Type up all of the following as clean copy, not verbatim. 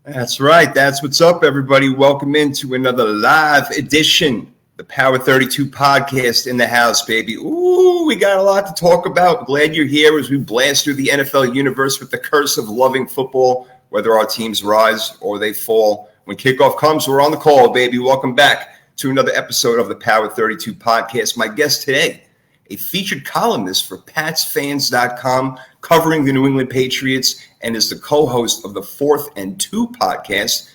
That's right. That's what's up, everybody. Welcome into another live edition, the Power 32 podcast in the house, baby. Ooh, we got a lot to talk about. Glad you're here as we blast through the NFL universe with the curse of loving football, whether our teams rise or they fall. When kickoff comes, we're on the call, baby. Welcome back to another episode of the Power 32 podcast. My guest today, a featured columnist for PatsFans.com, covering the New England Patriots, and is the co-host of the 4th and 2 podcast.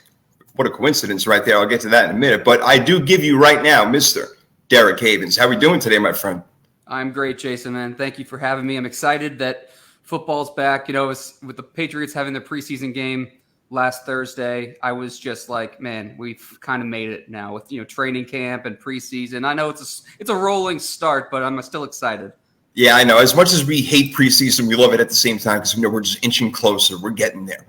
What a coincidence right there. I'll get to that in a minute. But I do give you right now, Mr. Derek Havens. How are we doing today, my friend? I'm great, Jason, man. Thank you for having me. I'm excited that football's back. You know, with the Patriots having their preseason game last Thursday, I was just like, man, we've kind of made it now with, training camp and preseason. I know it's a rolling start, but I'm still excited. Yeah, I know. As much as we hate preseason, we love it at the same time because we know we're just inching closer. We're getting there.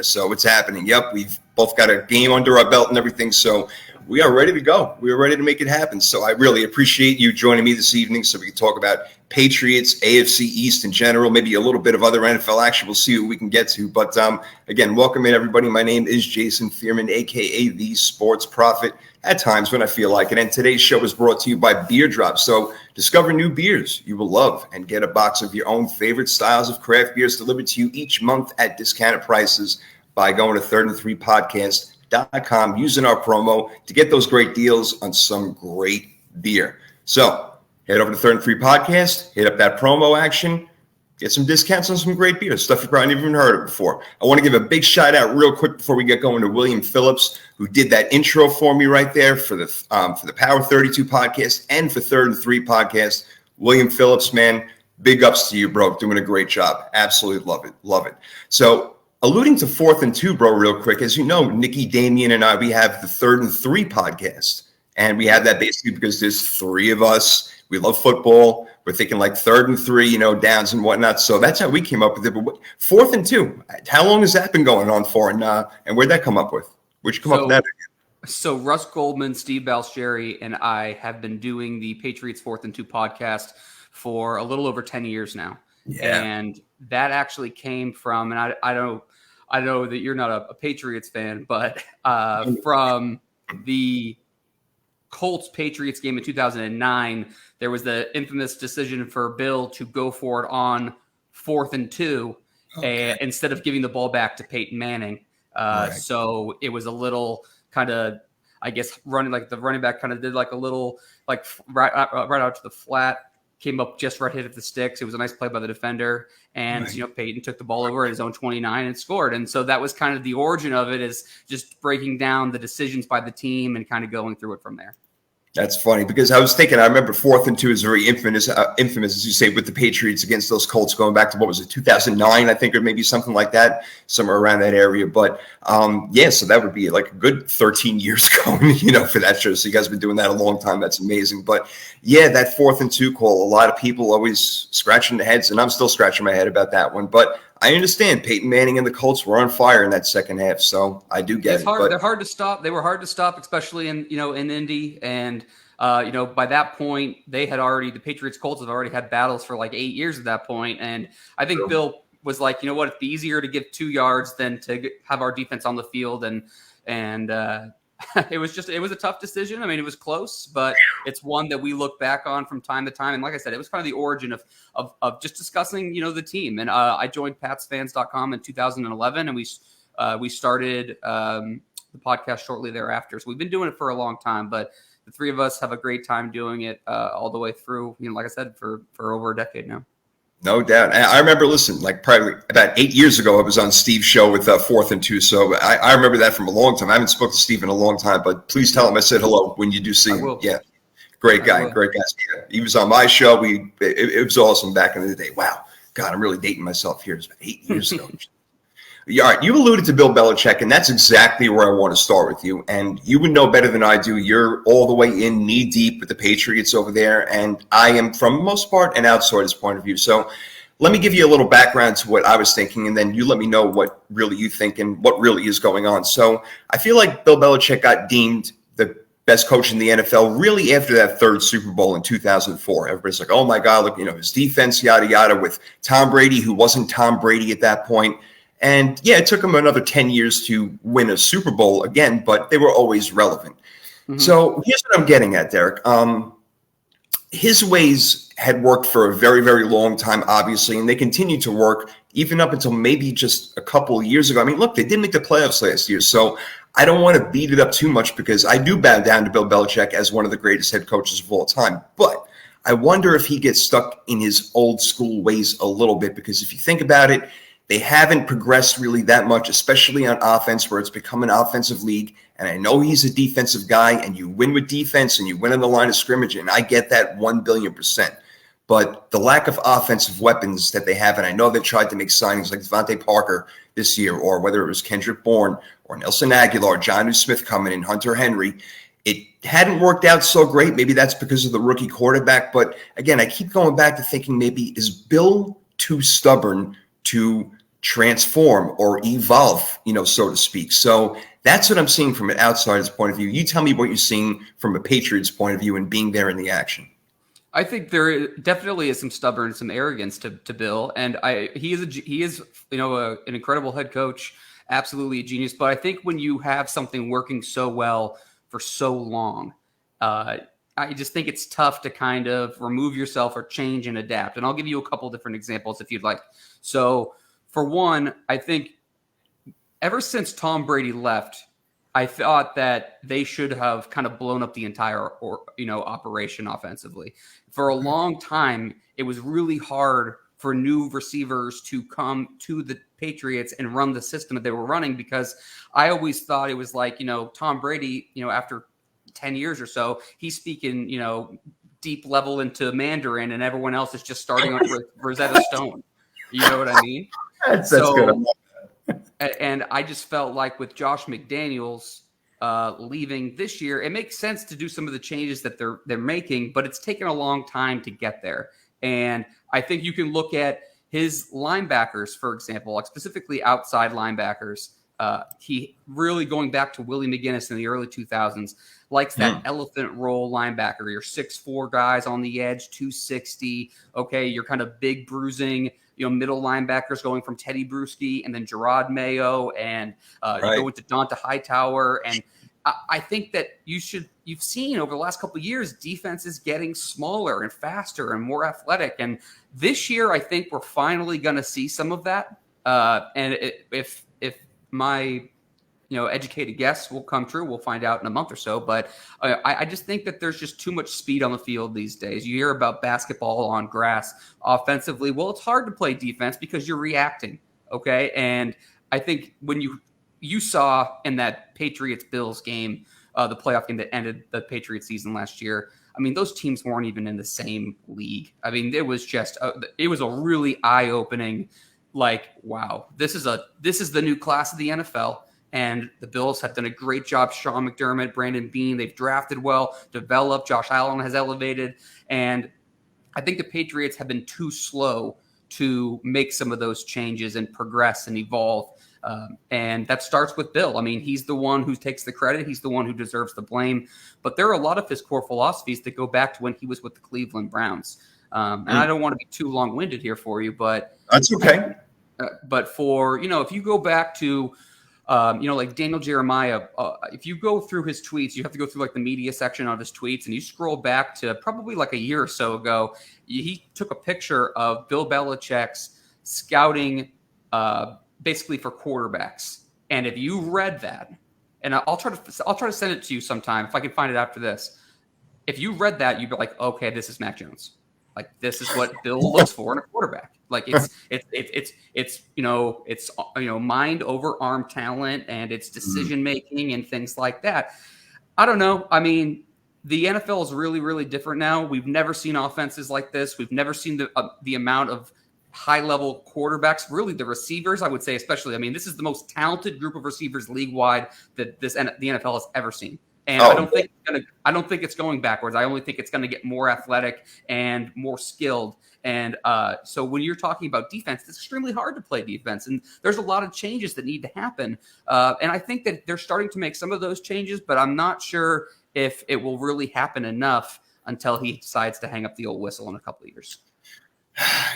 So it's happening. Yep, we've both got a game under our belt and everything. So we are ready to go. We are ready to make it happen. So I really appreciate you joining me this evening so we can talk about Patriots, AFC East in general, maybe a little bit of other NFL action. We'll see what we can get to. But again, welcome in, everybody. My name is Jason Fearman, a.k.a. The Sports Prophet, at times when I feel like it. And today's show is brought to you by Beer Drop. So discover new beers you will love and get a box of your own favorite styles of craft beers delivered to you each month at discounted prices by going to 3rd&3podcast.com, using our promo to get those great deals on some great beer. So head over to 3rd and 3 Podcast, hit up that promo action, get some discounts on some great beer, stuff you probably never even heard of before. I want to give a big shout out real quick before we get going to William Phillips, who did that intro for me right there for the Power 32 podcast and for 3rd and 3 Podcast. William Phillips, man, big ups to you, bro. Doing a great job. Absolutely love it. So alluding to 4th and 2, bro, real quick, as you know, Nikki, Damian, and I, we have the 3rd and 3 podcast. And we have that basically because there's 3 of us. We love football. We're thinking like 3rd and 3, downs and whatnot. So that's how we came up with it. But 4th and 2, how long has that been going on for? And where'd that come up with? Where'd you come up with that? So Russ Goldman, Steve Balsherry, and I have been doing the Patriots 4th and 2 podcast for a little over 10 years now. Yeah. And that actually came from, and I know that you're not a Patriots fan, but from the Colts-Patriots game in 2009, there was the infamous decision for Bill to go for it on 4th and 2 instead of giving the ball back to Peyton Manning. Right. So it was a little kind of, I guess, the running back kind of did like a little, like right out to the flat, came up just right, hit at the sticks. It was a nice play by the defender. And, Peyton took the ball over at his own 29 and scored. And so that was kind of the origin of it, is just breaking down the decisions by the team and kind of going through it from there. That's funny because I was thinking, I remember 4th and 2 is very infamous, as you say, with the Patriots against those Colts going back to, 2009, I think, or maybe something like that, somewhere around that area. But so that would be like a good 13 years going, for that show. So you guys have been doing that a long time. That's amazing. But yeah, that 4th and 2 call, a lot of people always scratching their heads, and I'm still scratching my head about that one. But I understand Peyton Manning and the Colts were on fire in that second half, so I do get it. They're hard to stop. They were hard to stop, especially in Indy. And by that point, the Patriots Colts have already had battles for like 8 years at that point. And I think Bill was like, you know what, it'd be easier to give 2 yards than to have our defense on the field. And it was a tough decision. I mean, it was close, but it's one that we look back on from time to time. And like I said, it was kind of the origin of just discussing, the team. And I joined PatsFans.com in 2011, and we started the podcast shortly thereafter. So we've been doing it for a long time, but the 3 of us have a great time doing it all the way through, like I said, for over a decade now. No doubt. I remember, like probably about 8 years ago, I was on Steve's show with 4th and 2. So I remember that from a long time. I haven't spoken to Steve in a long time, but please tell him I said hello when you do see him. I will. Yeah. Great guy. Yeah, he was on my show. It was awesome back in the day. Wow. God, I'm really dating myself here. It was about 8 years ago. All right, you alluded to Bill Belichick, and that's exactly where I want to start with you. And you would know better than I do. You're all the way in knee deep with the Patriots over there, and I am, from the most part, an outsider's point of view. So let me give you a little background to what I was thinking, and then you let me know what really you think and what really is going on. So I feel like Bill Belichick got deemed the best coach in the NFL really after that third Super Bowl in 2004. Everybody's like, oh, my God, look, his defense, yada, yada, with Tom Brady, who wasn't Tom Brady at that point. And yeah, it took him another 10 years to win a Super Bowl again, but they were always relevant. Mm-hmm. So here's what I'm getting at, Derek. His ways had worked for a very, very long time, obviously, and they continue to work even up until maybe just a couple of years ago. I mean, look, they did make the playoffs last year, so I don't want to beat it up too much because I do bow down to Bill Belichick as one of the greatest head coaches of all time. But I wonder if he gets stuck in his old school ways a little bit, because if you think about it, they haven't progressed really that much, especially on offense, where it's become an offensive league. And I know he's a defensive guy, and you win with defense, and you win on the line of scrimmage, and I get that 1,000,000,000%. But the lack of offensive weapons that they have, and I know they tried to make signings like Devontae Parker this year, or whether it was Kendrick Bourne or Nelson Aguilar, Jonnu Smith coming in, Hunter Henry, it hadn't worked out so great. Maybe that's because of the rookie quarterback. But again, I keep going back to thinking, maybe is Bill too stubborn to transform or evolve, so to speak. So that's what I'm seeing from an outsider's point of view. You tell me what you're seeing from a Patriots point of view and being there in the action. I think there definitely is some stubbornness, some arrogance to Bill, and he is an incredible head coach, absolutely a genius. But I think when you have something working so well for so long, I just think it's tough to kind of remove yourself or change and adapt. And I'll give you a couple different examples if you'd like. So for one, I think ever since Tom Brady left, I thought that they should have kind of blown up the entire operation offensively. For a long time, it was really hard for new receivers to come to the Patriots and run the system that they were running, because I always thought it was like, Tom Brady, after 10 years or so, he's speaking, deep level into Mandarin, and everyone else is just starting with Rosetta Stone. You know what I mean? That's good. And I just felt like with Josh McDaniels leaving this year, it makes sense to do some of the changes that they're making, but it's taken a long time to get there. And I think you can look at his linebackers, for example, like specifically outside linebackers. He really, going back to Willie McGinnis in the early 2000s, likes that elephant role linebacker. You're 6'4" guys on the edge, 260. Okay, you're kind of big bruising, middle linebackers going from Teddy Bruschi and then Gerard Mayo, and you go into Donta Hightower. And I think that you've seen over the last couple of years, defense is getting smaller and faster and more athletic. And this year, I think we're finally going to see some of that. And if my educated guess will come true, we'll find out in a month or so. But I just think that there's just too much speed on the field these days. You hear about basketball on grass offensively. Well, it's hard to play defense because you're reacting, okay? And I think when you saw in that Patriots-Bills game, the playoff game that ended the Patriots season last year, I mean, those teams weren't even in the same league. I mean, it was just it was a really eye-opening, like, wow, this is the new class of the NFL. And the Bills have done a great job. Sean McDermott, Brandon Beane, they've drafted well, developed. Josh Allen has elevated. And I think the Patriots have been too slow to make some of those changes and progress and evolve. And that starts with Bill. I mean, he's the one who takes the credit. He's the one who deserves the blame. But there are a lot of his core philosophies that go back to when he was with the Cleveland Browns. And I don't want to be too long-winded here for you, but that's okay. But for, if you go back to, like Daniel Jeremiah, if you go through his tweets, you have to go through like the media section of his tweets, and you scroll back to probably like a year or so ago, he took a picture of Bill Belichick's scouting basically for quarterbacks. And if you read that, and I'll try to send it to you sometime if I can find it after this. If you read that, you'd be like, okay, this is Mac Jones. Like, this is what Bill looks for in a quarterback. Like, it's mind over arm talent, and it's decision making and things like that. I don't know. I mean, the NFL is really, really different now. We've never seen offenses like this. We've never seen the amount of high-level quarterbacks, really the receivers, I would say especially. I mean, this is the most talented group of receivers league-wide that the NFL has ever seen. And I don't think it's going backwards. I only think it's going to get more athletic and more skilled. And so when you're talking about defense, it's extremely hard to play defense. And there's a lot of changes that need to happen. And I think that they're starting to make some of those changes, but I'm not sure if it will really happen enough until he decides to hang up the old whistle in a couple of years.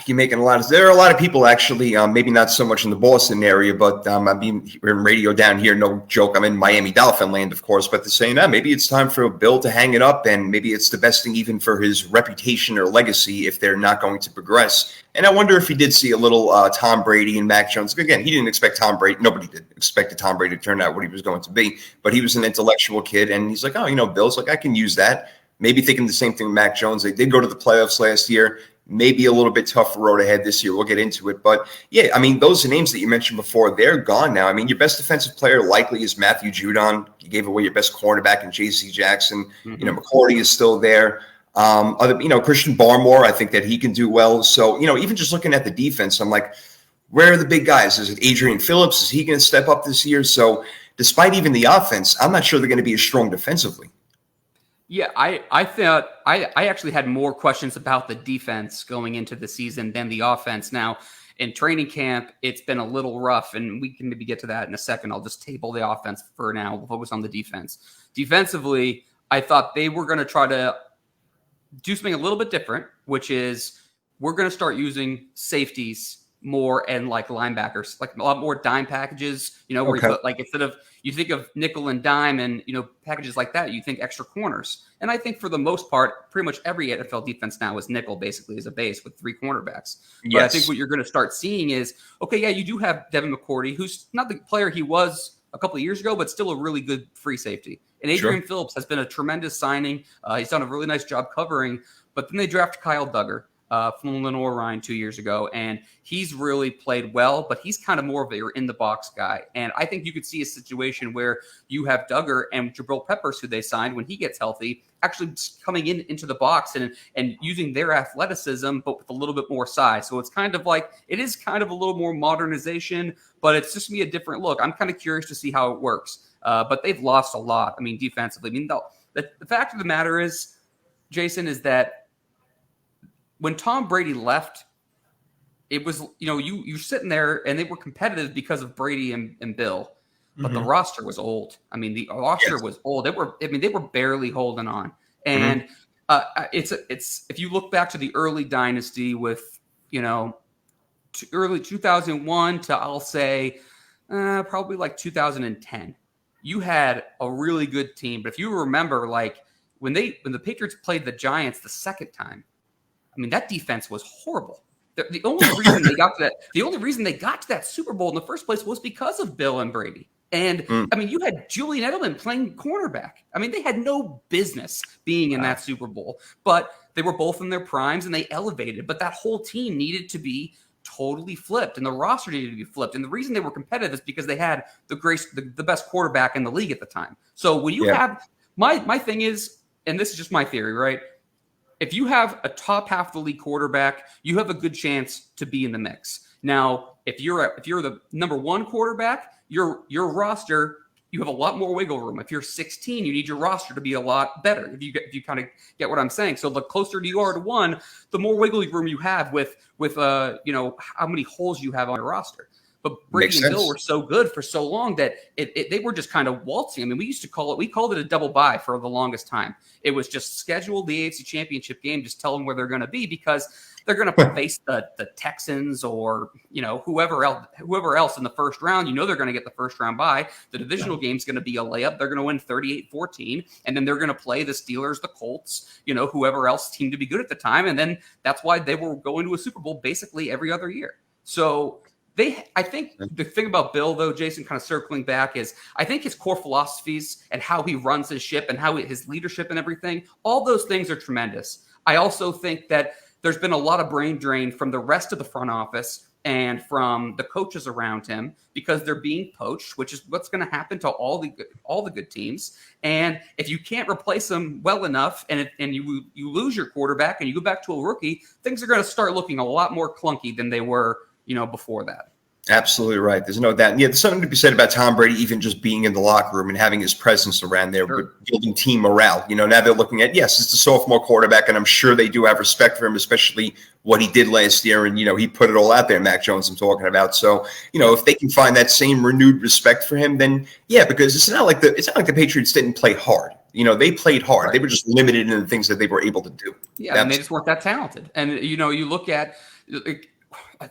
You're making there are a lot of people actually, maybe not so much in the Boston area, but I've been in radio down here. No joke. I'm in Miami Dolphin land, of course, but they're saying that maybe it's time for Bill to hang it up, and maybe it's the best thing even for his reputation or legacy if they're not going to progress. And I wonder if he did see a little Tom Brady and Mac Jones. Again, he didn't expect Tom Brady. Nobody did expect Tom Brady to turn out what he was going to be, but he was an intellectual kid, and he's like, oh, Bill's like, I can use that. Maybe thinking the same thing with Mac Jones. They did go to the playoffs last year. Maybe a little bit tougher road ahead this year. We'll get into it. But, yeah, I mean, those names that you mentioned before, they're gone now. I mean, your best defensive player likely is Matthew Judon. You gave away your best cornerback in J.C. Jackson. Mm-hmm. McCourty is still there. Christian Barmore, I think that he can do well. So, even just looking at the defense, I'm like, where are the big guys? Is it Adrian Phillips? Is he going to step up this year? So, despite even the offense, I'm not sure they're going to be as strong defensively. Yeah, I thought I actually had more questions about the defense going into the season than the offense. Now, in training camp, it's been a little rough, and we can maybe get to that in a second. I'll just table the offense for now. We'll focus on the defense. Defensively, I thought they were going to try to do something a little bit different, which is we're going to start using safeties more and like linebackers, like a lot more dime packages, where you put like instead of you think of nickel and dime and packages like that, you think extra corners. And I think for the most part, pretty much every NFL defense now is nickel basically as a base with 3 cornerbacks. But yes. I think what you're going to start seeing is, you do have Devin McCourty, who's not the player he was a couple of years ago, but still a really good free safety. And Adrian Phillips has been a tremendous signing. He's done a really nice job covering, but then they draft Kyle Duggar from Lenore Ryan 2 years ago, and he's really played well, but he's kind of more of a in-the-box guy. And I think you could see a situation where you have Duggar and Jabril Peppers, who they signed when he gets healthy, actually coming into the box and using their athleticism, but with a little bit more size. So it's kind of like, it is kind of a little more modernization, but it's just going to be a different look. I'm kind of curious to see how it works. But they've lost a lot, defensively. The fact of the matter is, Jason, is that when Tom Brady left, it was, you're sitting there and they were competitive because of Brady and Bill, but the roster was old. The roster was old. They were barely holding on. And it's if you look back to the early dynasty with, early 2001 to I'll say probably like 2010, you had a really good team. But if you remember, like when the Patriots played the Giants the second time, that defense was horrible. The only reason they got to that Super Bowl in the first place was because of Bill and Brady. And you had Julian Edelman playing cornerback. They had no business being in that Super Bowl, but they were both in their primes and they elevated. But that whole team needed to be totally flipped, and the roster needed to be flipped. And the reason they were competitive is because they had the best quarterback in the league at the time. So when you have my thing is, and this is just my theory, right? If you have a top half of the league quarterback, you have a good chance to be in the mix. Now, if you're the number 1 quarterback, your roster, you have a lot more wiggle room. If you're 16, you need your roster to be a lot better. If you kind of get what I'm saying. So the closer you are to 1, the more wiggle room you have with how many holes you have on your roster. But Brady and Bill were so good for so long that they were just kind of waltzing. We called it a double bye for the longest time. It was just schedule the AFC Championship game, just tell them where they're going to be because they're going to face the Texans or whoever else in the first round. They're going to get the first round bye. The divisional game's going to be a layup. They're going to win 38-14, and then they're going to play the Steelers, the Colts, whoever else seemed to be good at the time, and then that's why they were going to a Super Bowl basically every other year. So. I think the thing about Bill, though, Jason, kind of circling back, is I think his core philosophies and how he runs his ship and how his leadership and everything, all those things are tremendous. I also think that there's been a lot of brain drain from the rest of the front office and from the coaches around him because they're being poached, which is what's going to happen to all the good teams. And if you can't replace them well enough, and you lose your quarterback and you go back to a rookie, things are going to start looking a lot more clunky than they were, before that. Absolutely right. There's no doubt. Yeah, there's something to be said about Tom Brady even just being in the locker room and having his presence around there, Sure. but building team morale. Now they're looking at, yes, it's a sophomore quarterback, and I'm sure they do have respect for him, especially what he did last year. And, he put it all out there, Mac Jones I'm talking about. So, if they can find that same renewed respect for him, then, yeah, because it's not like the Patriots didn't play hard. They played hard. Right. They were just limited in the things that they were able to do. Yeah, and they just weren't that talented. And, you look at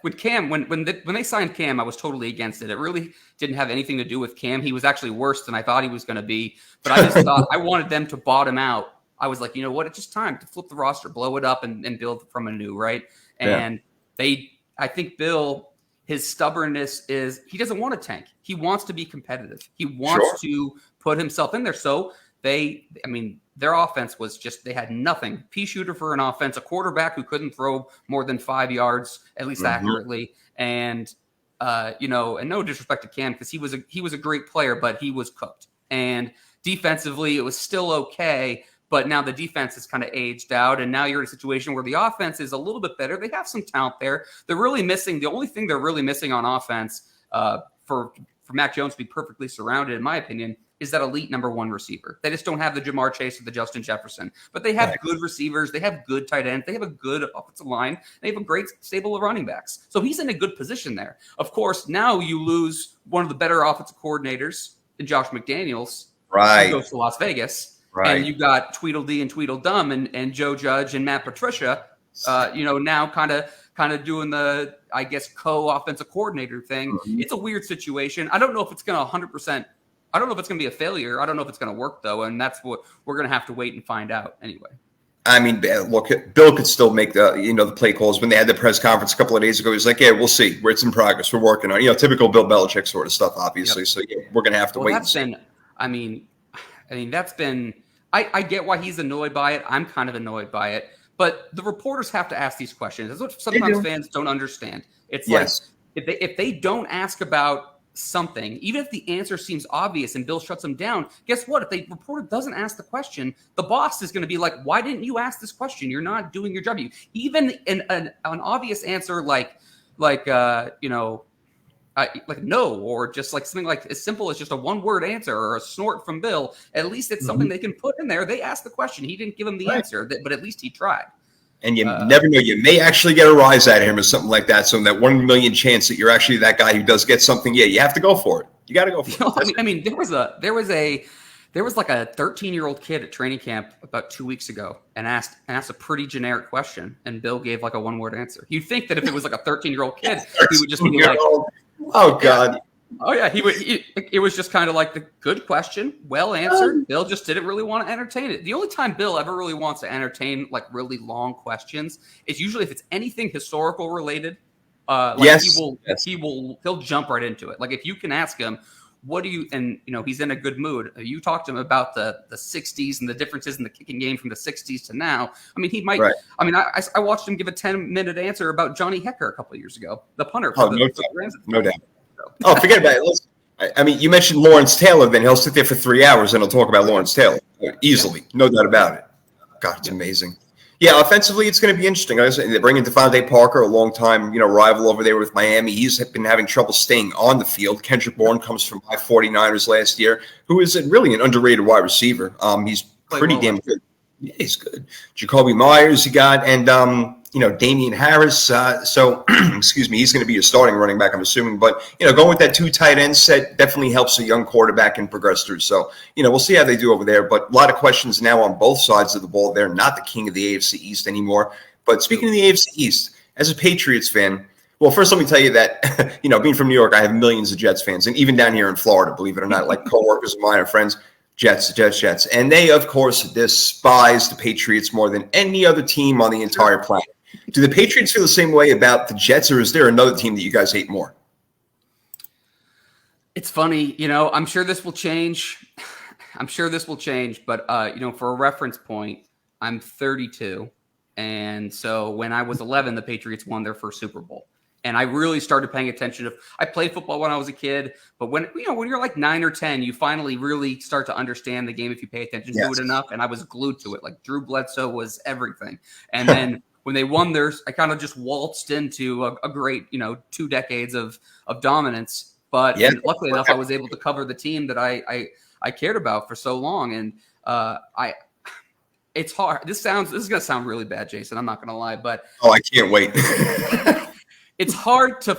with Cam, when they signed Cam, I was totally against it. It really didn't have anything to do with Cam. He was actually worse than I thought he was going to be. But I just thought I wanted them to bottom out. I was like, you know what? It's just time to flip the roster, blow it up, and build from anew, right? And I think Bill, his stubbornness is he doesn't want to tank. He wants to be competitive. He wants to put himself in there. So their offense was just, they had nothing. Pea shooter for an offense, a quarterback who couldn't throw more than 5 yards, at least accurately. And, and no disrespect to Cam, because he was a great player, but he was cooked. And defensively, it was still okay, but now the defense has kind of aged out. And now you're in a situation where the offense is a little bit better. They have some talent there. They're really missing, the only thing they're really missing on offense for Mac Jones to be perfectly surrounded, in my opinion, is that elite number one receiver. They just don't have the Jamar Chase or the Justin Jefferson, but they have good receivers. They have good tight ends. They have a good offensive line. They have a great stable of running backs. So he's in a good position there. Of course, now you lose one of the better offensive coordinators in Josh McDaniels. Right. Who goes to Las Vegas. Right. And you got Tweedledee and Tweedledum and Joe Judge and Matt Patricia, now kind of doing the, I guess, co-offensive coordinator thing. Mm-hmm. It's a weird situation. I don't know if it's going to 100%. I don't know if it's going to be a failure. I don't know if it's going to work, though, and that's what we're going to have to wait and find out anyway. I mean, look, Bill could still make the play calls. When they had the press conference a couple of days ago, he's like, yeah, we'll see. It's in progress. We're working on it. Typical Bill Belichick sort of stuff, obviously. Yep. So, yeah, we're going to have to wait and see. That's been – I get why he's annoyed by it. I'm kind of annoyed by it. But the reporters have to ask these questions. That's what sometimes fans don't understand. It's like if they don't ask about – something, even if the answer seems obvious and Bill shuts them down, guess what? If the reporter doesn't ask the question, the boss is going to be like, why didn't you ask this question? You're not doing your job. Even an obvious answer like no, or just like something like as simple as just a one-word answer or a snort from Bill, at least it's something they can put in there. They asked the question. He didn't give them the answer, but at least he tried. And you never know. You may actually get a rise out of him or something like that. So that 1 in a million chance that you're actually that guy who does get something. Yeah, you have to go for it. You got to go for it. I mean, there was like a 13-year-old kid at training camp about 2 weeks ago and asked a pretty generic question, and Bill gave like a one-word answer. You'd think that if it was like a 13-year-old kid, he would just be like, "Oh God." Oh yeah, it was just kind of like the good question, well answered. Bill just didn't really want to entertain it. The only time Bill ever really wants to entertain like really long questions is usually if it's anything historical related. He'll jump right into it. Like if you can ask him, what do you, and he's in a good mood. You talk to him about the 60s and the differences in the kicking game from the 60s to now. I mean, he might. Right. I mean, I watched him give a 10-minute answer about Johnny Hecker a couple of years ago, the punter. No doubt. Oh, forget about it. I mean, you mentioned Lawrence Taylor, then he'll sit there for 3 hours and he'll talk about Lawrence Taylor easily. No doubt about it. God, it's amazing. Yeah, offensively, it's going to be interesting. They bring in Devontae Parker, a long-time rival over there with Miami. He's been having trouble staying on the field. Kendrick Bourne comes from my 49ers last year, who is really an underrated wide receiver. He's pretty damn good. Yeah, he's good. Jacoby Myers he got, and Damian Harris. So, excuse me, he's going to be a starting running back, I'm assuming. But, going with that 2 tight end set definitely helps a young quarterback and progress through. So, we'll see how they do over there. But a lot of questions now on both sides of the ball. They're not the king of the AFC East anymore. But speaking of the AFC East, as a Patriots fan, well, first let me tell you that, being from New York, I have millions of Jets fans. And even down here in Florida, believe it or not, like coworkers of mine and friends, Jets. And they, of course, despise the Patriots more than any other team on the entire planet. Do the Patriots feel the same way about the Jets, or is there another team that you guys hate more? It's funny, I'm sure this will change. But, for a reference point, I'm 32. And so when I was 11, the Patriots won their first Super Bowl. And I really started paying attention. I played football when I was a kid, but when you're like 9 or 10, you finally really start to understand the game if you pay attention to it enough. And I was glued to it. Like Drew Bledsoe was everything. And then when they won theirs, I kind of just waltzed into a great, 2 decades of dominance. But luckily enough, I was able to cover the team that I cared about for so long. And it's hard. This is going to sound really bad, Jason. I'm not going to lie, but I can't wait. It's hard to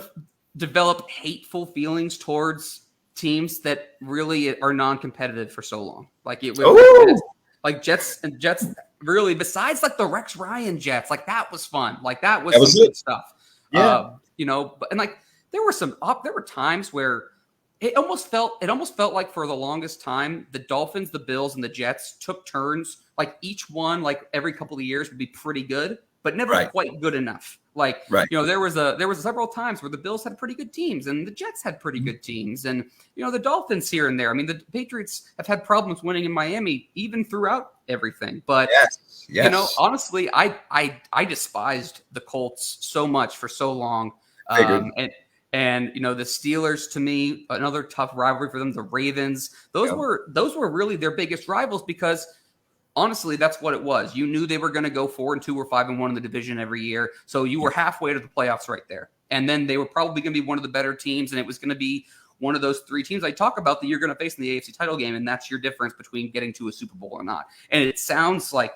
develop hateful feelings towards teams that really are non-competitive for so long. Like like Jets really, besides like the Rex Ryan Jets, like that was fun. Like that was some good stuff. Yeah. And like there were times where it almost felt like for the longest time, the Dolphins, the Bills, and the Jets took turns. Like each one, like every couple of years would be pretty good, but never quite good enough. Like, there was several times where the Bills had pretty good teams and the Jets had pretty good teams. And, the Dolphins here and there. I mean, the Patriots have had problems winning in Miami even throughout everything. But, honestly, I despised the Colts so much for so long. And the Steelers, to me, another tough rivalry for them. The Ravens, those were really their biggest rivals because honestly, that's what it was. You knew they were going to go 4-2 or 5-1 in the division every year. So you were halfway to the playoffs right there. And then they were probably going to be one of the better teams. And it was going to be one of those 3 teams I talk about that you're going to face in the AFC title game. And that's your difference between getting to a Super Bowl or not. And it sounds like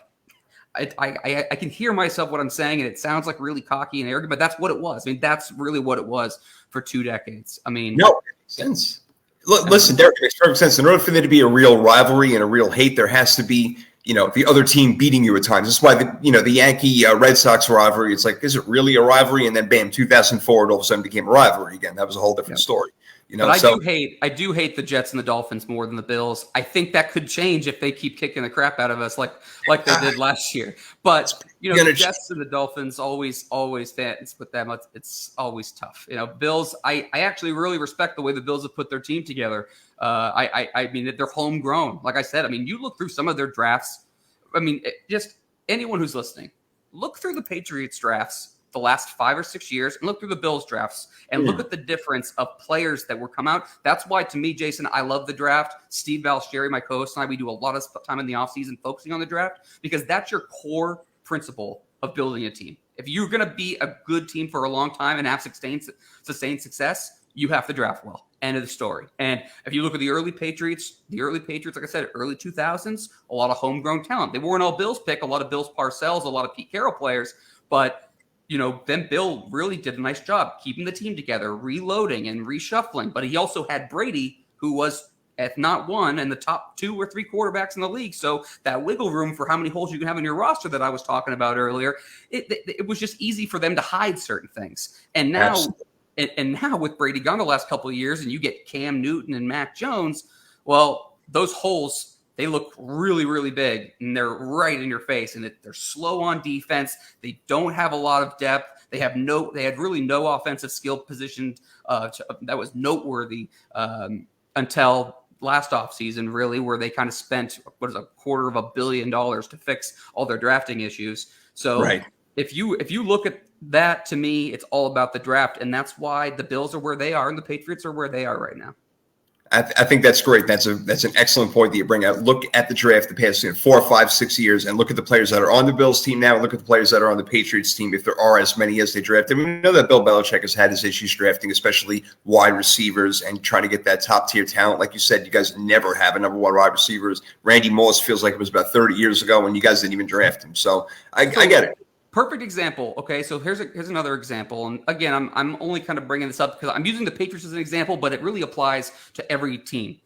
I can hear myself what I'm saying. And it sounds like really cocky and arrogant, but that's what it was. I mean, that's really what it was for 2 decades. I mean, no, it makes sense. Listen, Derek, it makes perfect sense. In order for there to be a real rivalry and a real hate, there has to be the other team beating you at times. That's why the Yankee Red Sox rivalry. It's like, is it really a rivalry? And then bam, 2004, it all of a sudden became a rivalry again. That was a whole different story. But I do hate the Jets and the Dolphins more than the Bills. I think that could change if they keep kicking the crap out of us like they did last year. But the Jets and the Dolphins always fans with them. It's always tough. Bills. I actually really respect the way the Bills have put their team together. I mean, they're homegrown. Like I said, I mean, you look through some of their drafts. I mean, just anyone who's listening, look through the Patriots drafts the last 5 or 6 years and look through the Bills drafts and look at the difference of players that were come out. That's why, to me, Jason, I love the draft. Steve Balsherry, my co-host, and I, we do a lot of time in the offseason focusing on the draft because that's your core principle of building a team. If you're going to be a good team for a long time and have sustained success, you have to draft well. End of the story. And if you look at the early Patriots, like I said, early 2000s, a lot of homegrown talent. They weren't all Bills pick, a lot of Bills Parcells, a lot of Pete Carroll players, but then Bill really did a nice job keeping the team together, reloading and reshuffling. But he also had Brady, who was, if not one, in the top 2 or 3 quarterbacks in the league. So that wiggle room for how many holes you can have in your roster that I was talking about earlier, it was just easy for them to hide certain things. And now, now with Brady gone the last couple of years, and you get Cam Newton and Mac Jones, well, those holes, they look really, really big, and they're right in your face, and they're slow on defense. They don't have a lot of depth. They had really no offensive skill positioned that was noteworthy until last offseason, really, where they kind of spent $250 million to fix all their drafting issues. So if you look at that, to me, it's all about the draft, and that's why the Bills are where they are and the Patriots are where they are right now. I think that's great. That's an excellent point that you bring out. Look at the draft the past 4, 5, 6 years, and look at the players that are on the Bills team now, and look at the players that are on the Patriots team, if there are as many as they drafted. We know that Bill Belichick has had his issues drafting, especially wide receivers, and trying to get that top-tier talent. Like you said, you guys never have a number 1 wide receiver. Randy Moss feels like it was about 30 years ago when you guys didn't even draft him. So I get it. Perfect example. Okay, so here's another example. And again, I'm only kind of bringing this up because I'm using the Patriots as an example, but it really applies to every team.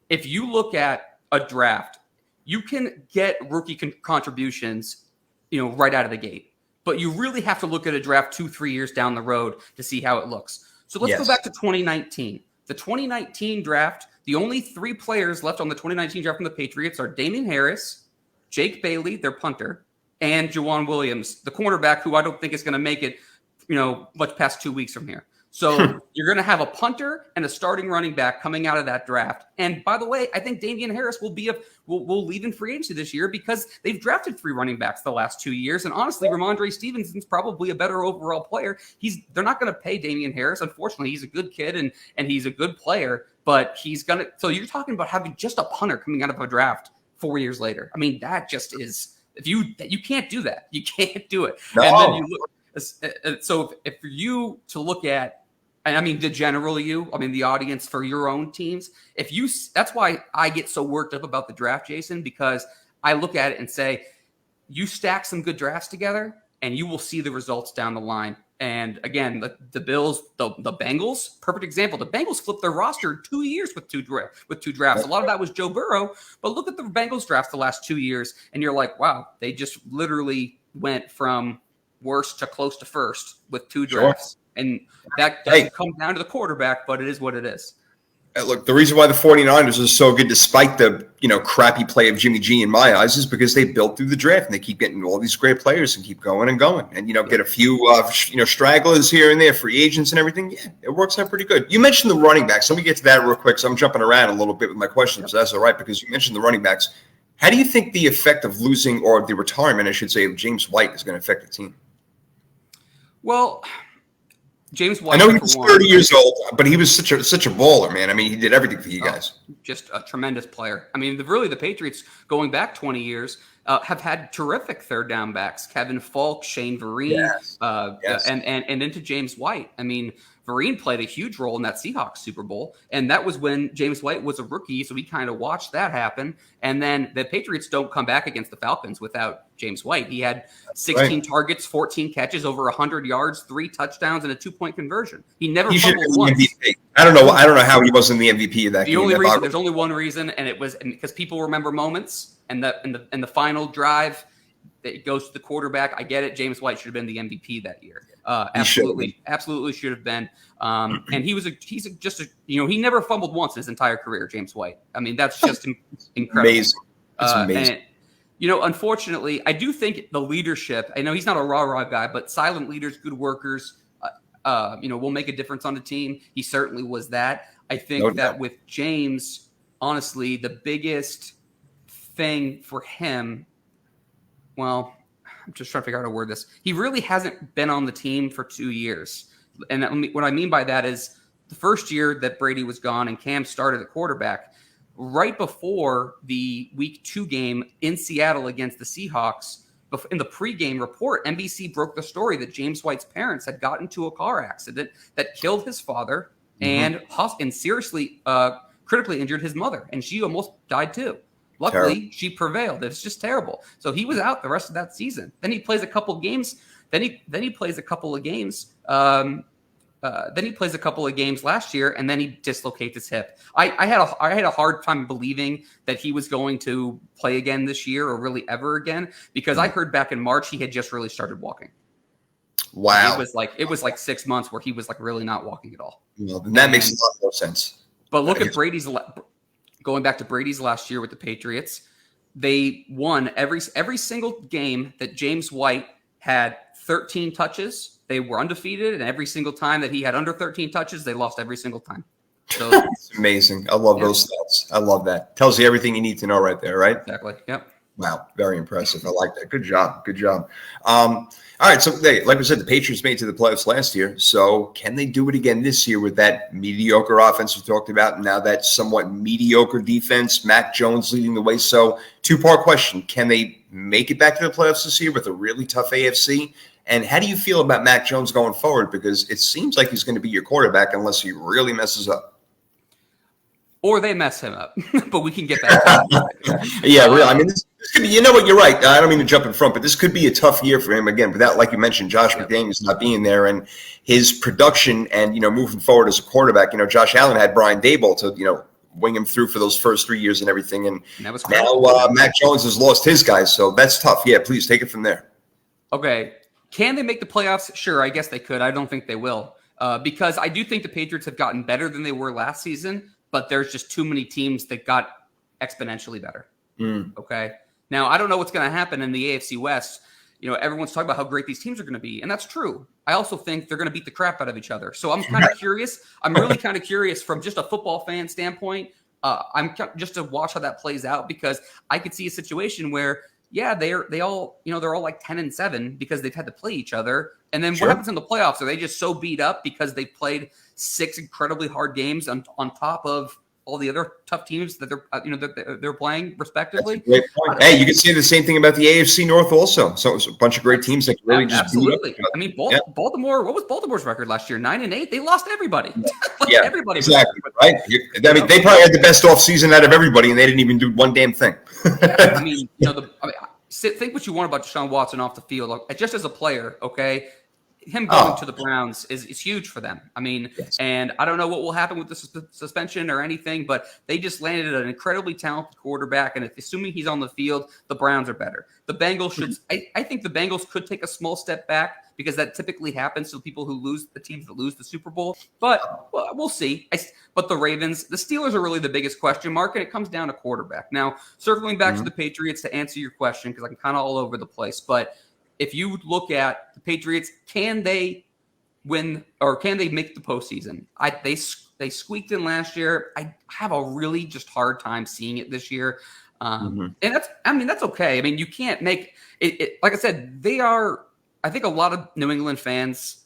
If you look at a draft, you can get rookie contributions, right out of the gate. But you really have to look at a draft 2-3 years down the road to see how it looks. So let's go back to 2019. The 2019 draft, the only 3 players left on the 2019 draft from the Patriots are Damian Harris, Jake Bailey, their punter, and Juwan Williams, the cornerback, who I don't think is going to make it, much past 2 weeks from here. So you're going to have a punter and a starting running back coming out of that draft. And by the way, I think Damian Harris will leave in free agency this year because they've drafted 3 running backs the last 2 years. And honestly, Ramondre Stevenson's probably a better overall player. They're not going to pay Damian Harris. Unfortunately, he's a good kid and he's a good player, but so you're talking about having just a punter coming out of a draft 4 years later. I mean, that just is, you can't do that. You can't do it. No. And then you look, so if for you to look at, and I mean, the audience for your own teams, that's why I get so worked up about the draft, Jason, because I look at it and say, you stack some good drafts together and you will see the results down the line. And again, the Bills, the Bengals, perfect example. The Bengals flipped their roster in 2 years with two drafts. A lot of that was Joe Burrow, but look at the Bengals draft the last 2 years, and you're like, wow, they just literally went from worst to close to first with 2 drafts. Sure. And that doesn't come down to the quarterback, but it is what it is. Look, the reason why the 49ers are so good, despite the crappy play of Jimmy G in my eyes, is because they built through the draft and they keep getting all these great players and keep going and going, and get a few stragglers here and there, free agents and everything. Yeah, it works out pretty good. You mentioned the running backs. Let me get to that real quick. So I'm jumping around a little bit with my questions. So that's all right, because you mentioned the running backs. How do you think the effect of losing, or the retirement, I should say, of James White is going to affect the team? Well, James White, I know he was 30 years old, but he was such a baller, man. I mean, he did everything for you guys. Just a tremendous player. I mean, the Patriots, going back 20 years, have had terrific third down backs. Kevin Falk, Shane Vereen, yes. And into James White. I mean, Vereen played a huge role in that Seahawks Super Bowl, and that was when James White was a rookie, so we kind of watched that happen. And then the Patriots don't come back against the Falcons without James White. He had 16 targets, 14 catches, over 100 yards, 3 touchdowns, and a 2-point conversion. He never fumbled once. MVP. I don't know how he wasn't the MVP of that game. There's only one reason, and it was because people remember moments, and the final drive that goes to the quarterback. I get it. James White should have been the MVP that year. Absolutely should have been. And he never fumbled once in his entire career, James White. I mean, that's just incredible. Amazing. That's amazing. And, unfortunately, I do think the leadership, I know he's not a rah-rah guy, but silent leaders, good workers, will make a difference on the team. He certainly was that. I think that with James, honestly, the biggest thing for him, well, I'm just trying to figure out how to word this. He really hasn't been on the team for 2 years. And what I mean by that is the first year that Brady was gone and Cam started at quarterback, right before the week 2 game in Seattle against the Seahawks, in the pregame report, NBC broke the story that James White's parents had gotten into a car accident that killed his father and seriously critically injured his mother. And she almost died too. Luckily, she prevailed. It's just terrible. So he was out the rest of that season. Then he plays a couple of games. Then he plays a couple of games. Then he plays a couple of games last year, and then he dislocates his hip. I had a hard time believing that he was going to play again this year, or really ever again, because I heard back in March he had just really started walking. Wow. It was like 6 months where he was like really not walking at all. Well, that makes a lot more sense. But look at Brady's. Going back to Brady's last year with the Patriots, they won every single game that James White had 13 touches. They were undefeated, and every single time that he had under 13 touches, they lost every single time. So it's amazing. I love those stats. I love that. Tells you everything you need to know right there, right? Exactly. Yep. Wow, very impressive. I like that. Good job. All right, so like I said, the Patriots made it to the playoffs last year. So can they do it again this year with that mediocre offense we talked about, and now that somewhat mediocre defense, Mac Jones leading the way? So 2-part question. Can they make it back to the playoffs this year with a really tough AFC? And how do you feel about Mac Jones going forward? Because it seems like he's going to be your quarterback unless he really messes up. Or they mess him up, but we can get that. Yeah, really. I mean, this could be, you know what, you're right. I don't mean to jump in front, but this could be a tough year for him again. Without, like you mentioned, Josh McDaniels not being there, and his production and, moving forward as a quarterback, Josh Allen had Brian Daboll to, wing him through for those first 3 years and everything. And now Mac Jones has lost his guys. So that's tough. Yeah, please take it from there. Okay. Can they make the playoffs? Sure. I guess they could. I don't think they will, because I do think the Patriots have gotten better than they were last season. But there's just too many teams that got exponentially better. Okay. Now, I don't know what's going to happen in the AFC West. everyone's talking about how great these teams are going to be, and that's true. I also think they're going to beat the crap out of each other. So I'm kind of curious. I'm really kind of curious from just a football fan standpoint. I'm just to watch how that plays out, because I could see a situation where, they're all like 10-7 because they've had to play each other. And then what happens in the playoffs? Are they just so beat up because they played 6 incredibly hard games on top of all the other tough teams that they're playing respectively? Great point. Hey, you can say the same thing about the AFC North also. So it was a bunch of great teams that really just absolutely. I mean, Baltimore. What was Baltimore's record last year? 9-8. They lost everybody. Everybody. Exactly. Right. I mean, they probably had the best offseason out of everybody, and they didn't even do one damn thing. I mean, think what you want about Deshaun Watson off the field, just as a player. Okay. Him going to the Browns is huge for them. I mean, and I don't know what will happen with the suspension or anything, but they just landed an incredibly talented quarterback. And assuming he's on the field, the Browns are better. The Bengals should. I think the Bengals could take a small step back, because that typically happens to people who lose, the teams that lose the Super Bowl. But we'll see. But the Ravens, the Steelers are really the biggest question mark, and it comes down to quarterback. Now, circling back to the Patriots to answer your question, because I'm kind of all over the place, but if you look at the Patriots, can they win, or can they make the postseason? They squeaked in last year. I have a really just hard time seeing it this year. And that's okay. I mean, you can't make it. Like I said, they are, I think a lot of New England fans,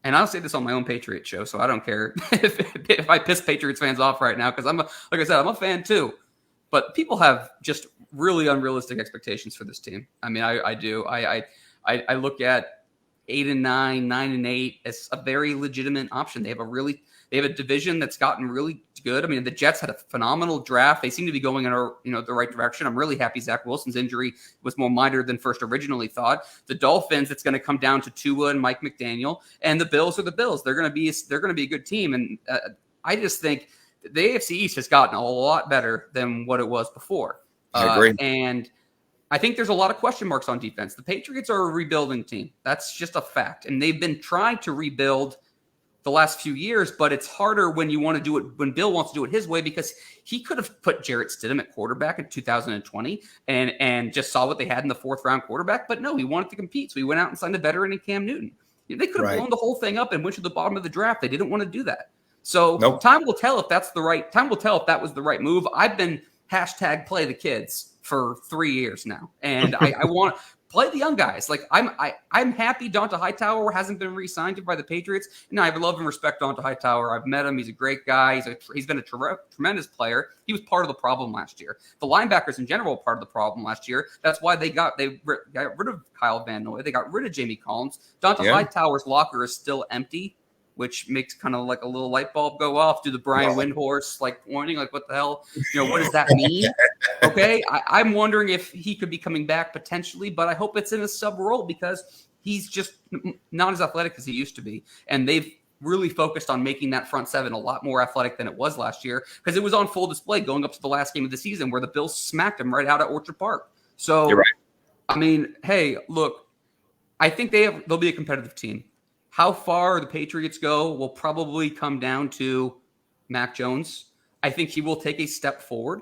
and I'll say this on my own Patriot show, so I don't care if I piss Patriots fans off right now, because I'm a fan too. But people have just really unrealistic expectations for this team. I mean, I do. I look at 8-9, 9-8 as a very legitimate option. They have a division that's gotten really good. I mean, the Jets had a phenomenal draft. They seem to be going in the right direction. I'm really happy Zach Wilson's injury was more minor than first originally thought. The Dolphins, it's going to come down to Tua and Mike McDaniel, and the Bills are the Bills. They're going to be a good team, and I just think the AFC East has gotten a lot better than what it was before. I agree. And I think there's a lot of question marks on defense. The Patriots are a rebuilding team. That's just a fact. And they've been trying to rebuild the last few years, but it's harder when you want to do it, when Bill wants to do it his way, because he could have put Jarrett Stidham at quarterback in 2020 and just saw what they had in the 4th round quarterback. But no, he wanted to compete. So he went out and signed a veteran in Cam Newton. They could have blown the whole thing up and went to the bottom of the draft. They didn't want to do that. So time will tell if that was the right move. I've been #play the kids for 3 years now. And I want to play the young guys. Like I'm happy Donta Hightower hasn't been re-signed by the Patriots. And I love and respect Donta Hightower. I've met him. He's a great guy. He's been a tremendous player. He was part of the problem last year. The linebackers in general were part of the problem last year. That's why they got rid of Kyle Van Noy. They got rid of Jamie Collins. Donta Hightower's locker is still empty, which makes kind of like a little light bulb go off. Do the Brian Windhorst warning, what the hell? What does that mean? Okay, I'm wondering if he could be coming back potentially, but I hope it's in a sub role, because he's just not as athletic as he used to be, and they've really focused on making that front seven a lot more athletic than it was last year, because it was on full display going up to the last game of the season where the Bills smacked him right out at Orchard Park. So, you're right. I mean, hey, look, I think they'll be a competitive team. How far the Patriots go will probably come down to Mac Jones. I think he will take a step forward,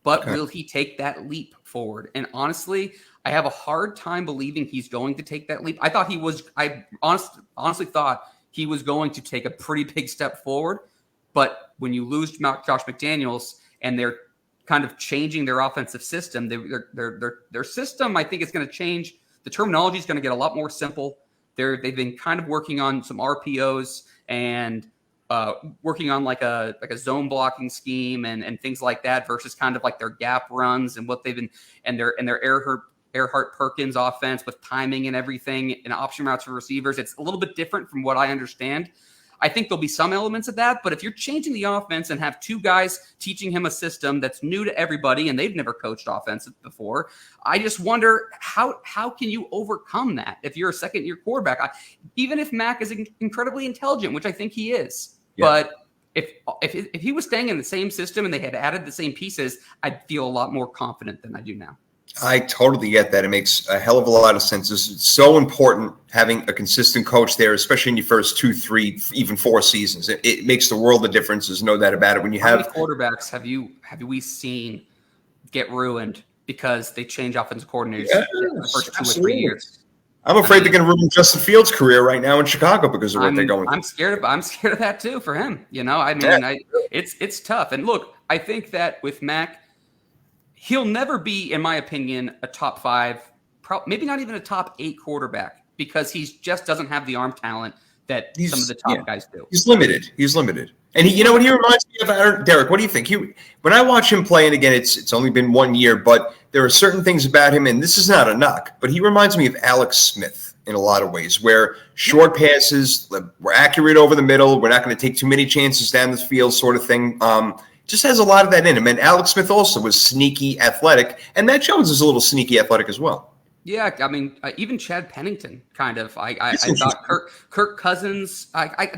but will he take that leap forward? And honestly, I have a hard time believing he's going to take that leap. I honestly thought he was going to take a pretty big step forward, but when you lose Josh McDaniels and they're kind of changing their offensive system, their system, I think, is going to change. The terminology is going to get a lot more simple. They've been kind of working on some RPOs and working on like a zone blocking scheme and things like that, versus kind of like their gap runs and what they've been, and their Earhart Perkins offense with timing and everything and option routes for receivers. It's a little bit different from what I understand. I think there'll be some elements of that, but if you're changing the offense and have 2 guys teaching him a system that's new to everybody and they've never coached offense before, I just wonder how can you overcome that if you're a second-year quarterback? Even if Mac is incredibly intelligent, which I think he is, but if he was staying in the same system and they had added the same pieces, I'd feel a lot more confident than I do now. I totally get that. It makes a hell of a lot of sense. It's so important having a consistent coach there, especially in your first 2, 3, even 4 seasons. It makes the world of difference. There's no doubt about it. When you How many quarterbacks have we seen get ruined because they change offensive coordinators the first 2 or 3 years. I'm afraid they're going to ruin Justin Fields' career right now in Chicago because of what they're going through. I'm scared of that too for him. It's tough. And look, I think that with Mac, he'll never be, in my opinion, a top 5, maybe not even a top 8 quarterback because he just doesn't have the arm talent that some of the top guys do. He's limited. And he reminds me of Derek. What do you think? When I watch him play, and again, it's only been 1 year, but there are certain things about him, and this is not a knock, but he reminds me of Alex Smith in a lot of ways, where short passes, we're accurate over the middle, we're not going to take too many chances down the field, sort of thing. Just has a lot of that in him. And Alex Smith also was sneaky athletic, and Matt Jones is a little sneaky athletic as well. Yeah, I mean, even Chad Pennington, kind of. I thought Kirk Cousins.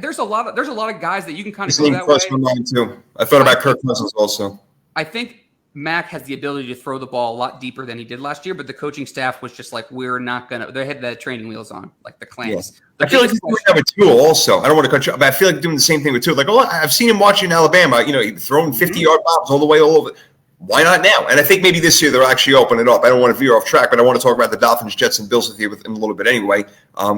There's a lot of guys that you can kind of go that way. My mind too. I thought about Kirk Cousins also. I think Mac has the ability to throw the ball a lot deeper than he did last year, but the coaching staff was just like, we're not gonna. They had the training wheels on, like the clamps. Yeah. I feel like he's doing that with Tua also. I don't want to cut you, but I feel like doing the same thing with Tua. Like, I've seen him watching Alabama. Throwing 50-yard bombs all the way all over. Why not now? And I think maybe this year they'll actually open it up. I don't want to veer off track, but I want to talk about the Dolphins, Jets, and Bills with you in a little bit anyway,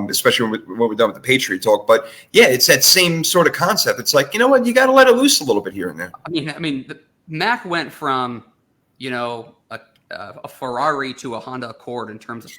especially when we're done with the Patriot talk. But, yeah, it's that same sort of concept. It's like, you know what? You got to let it loose a little bit here and there. I mean, Mac went from, a Ferrari to a Honda Accord in terms of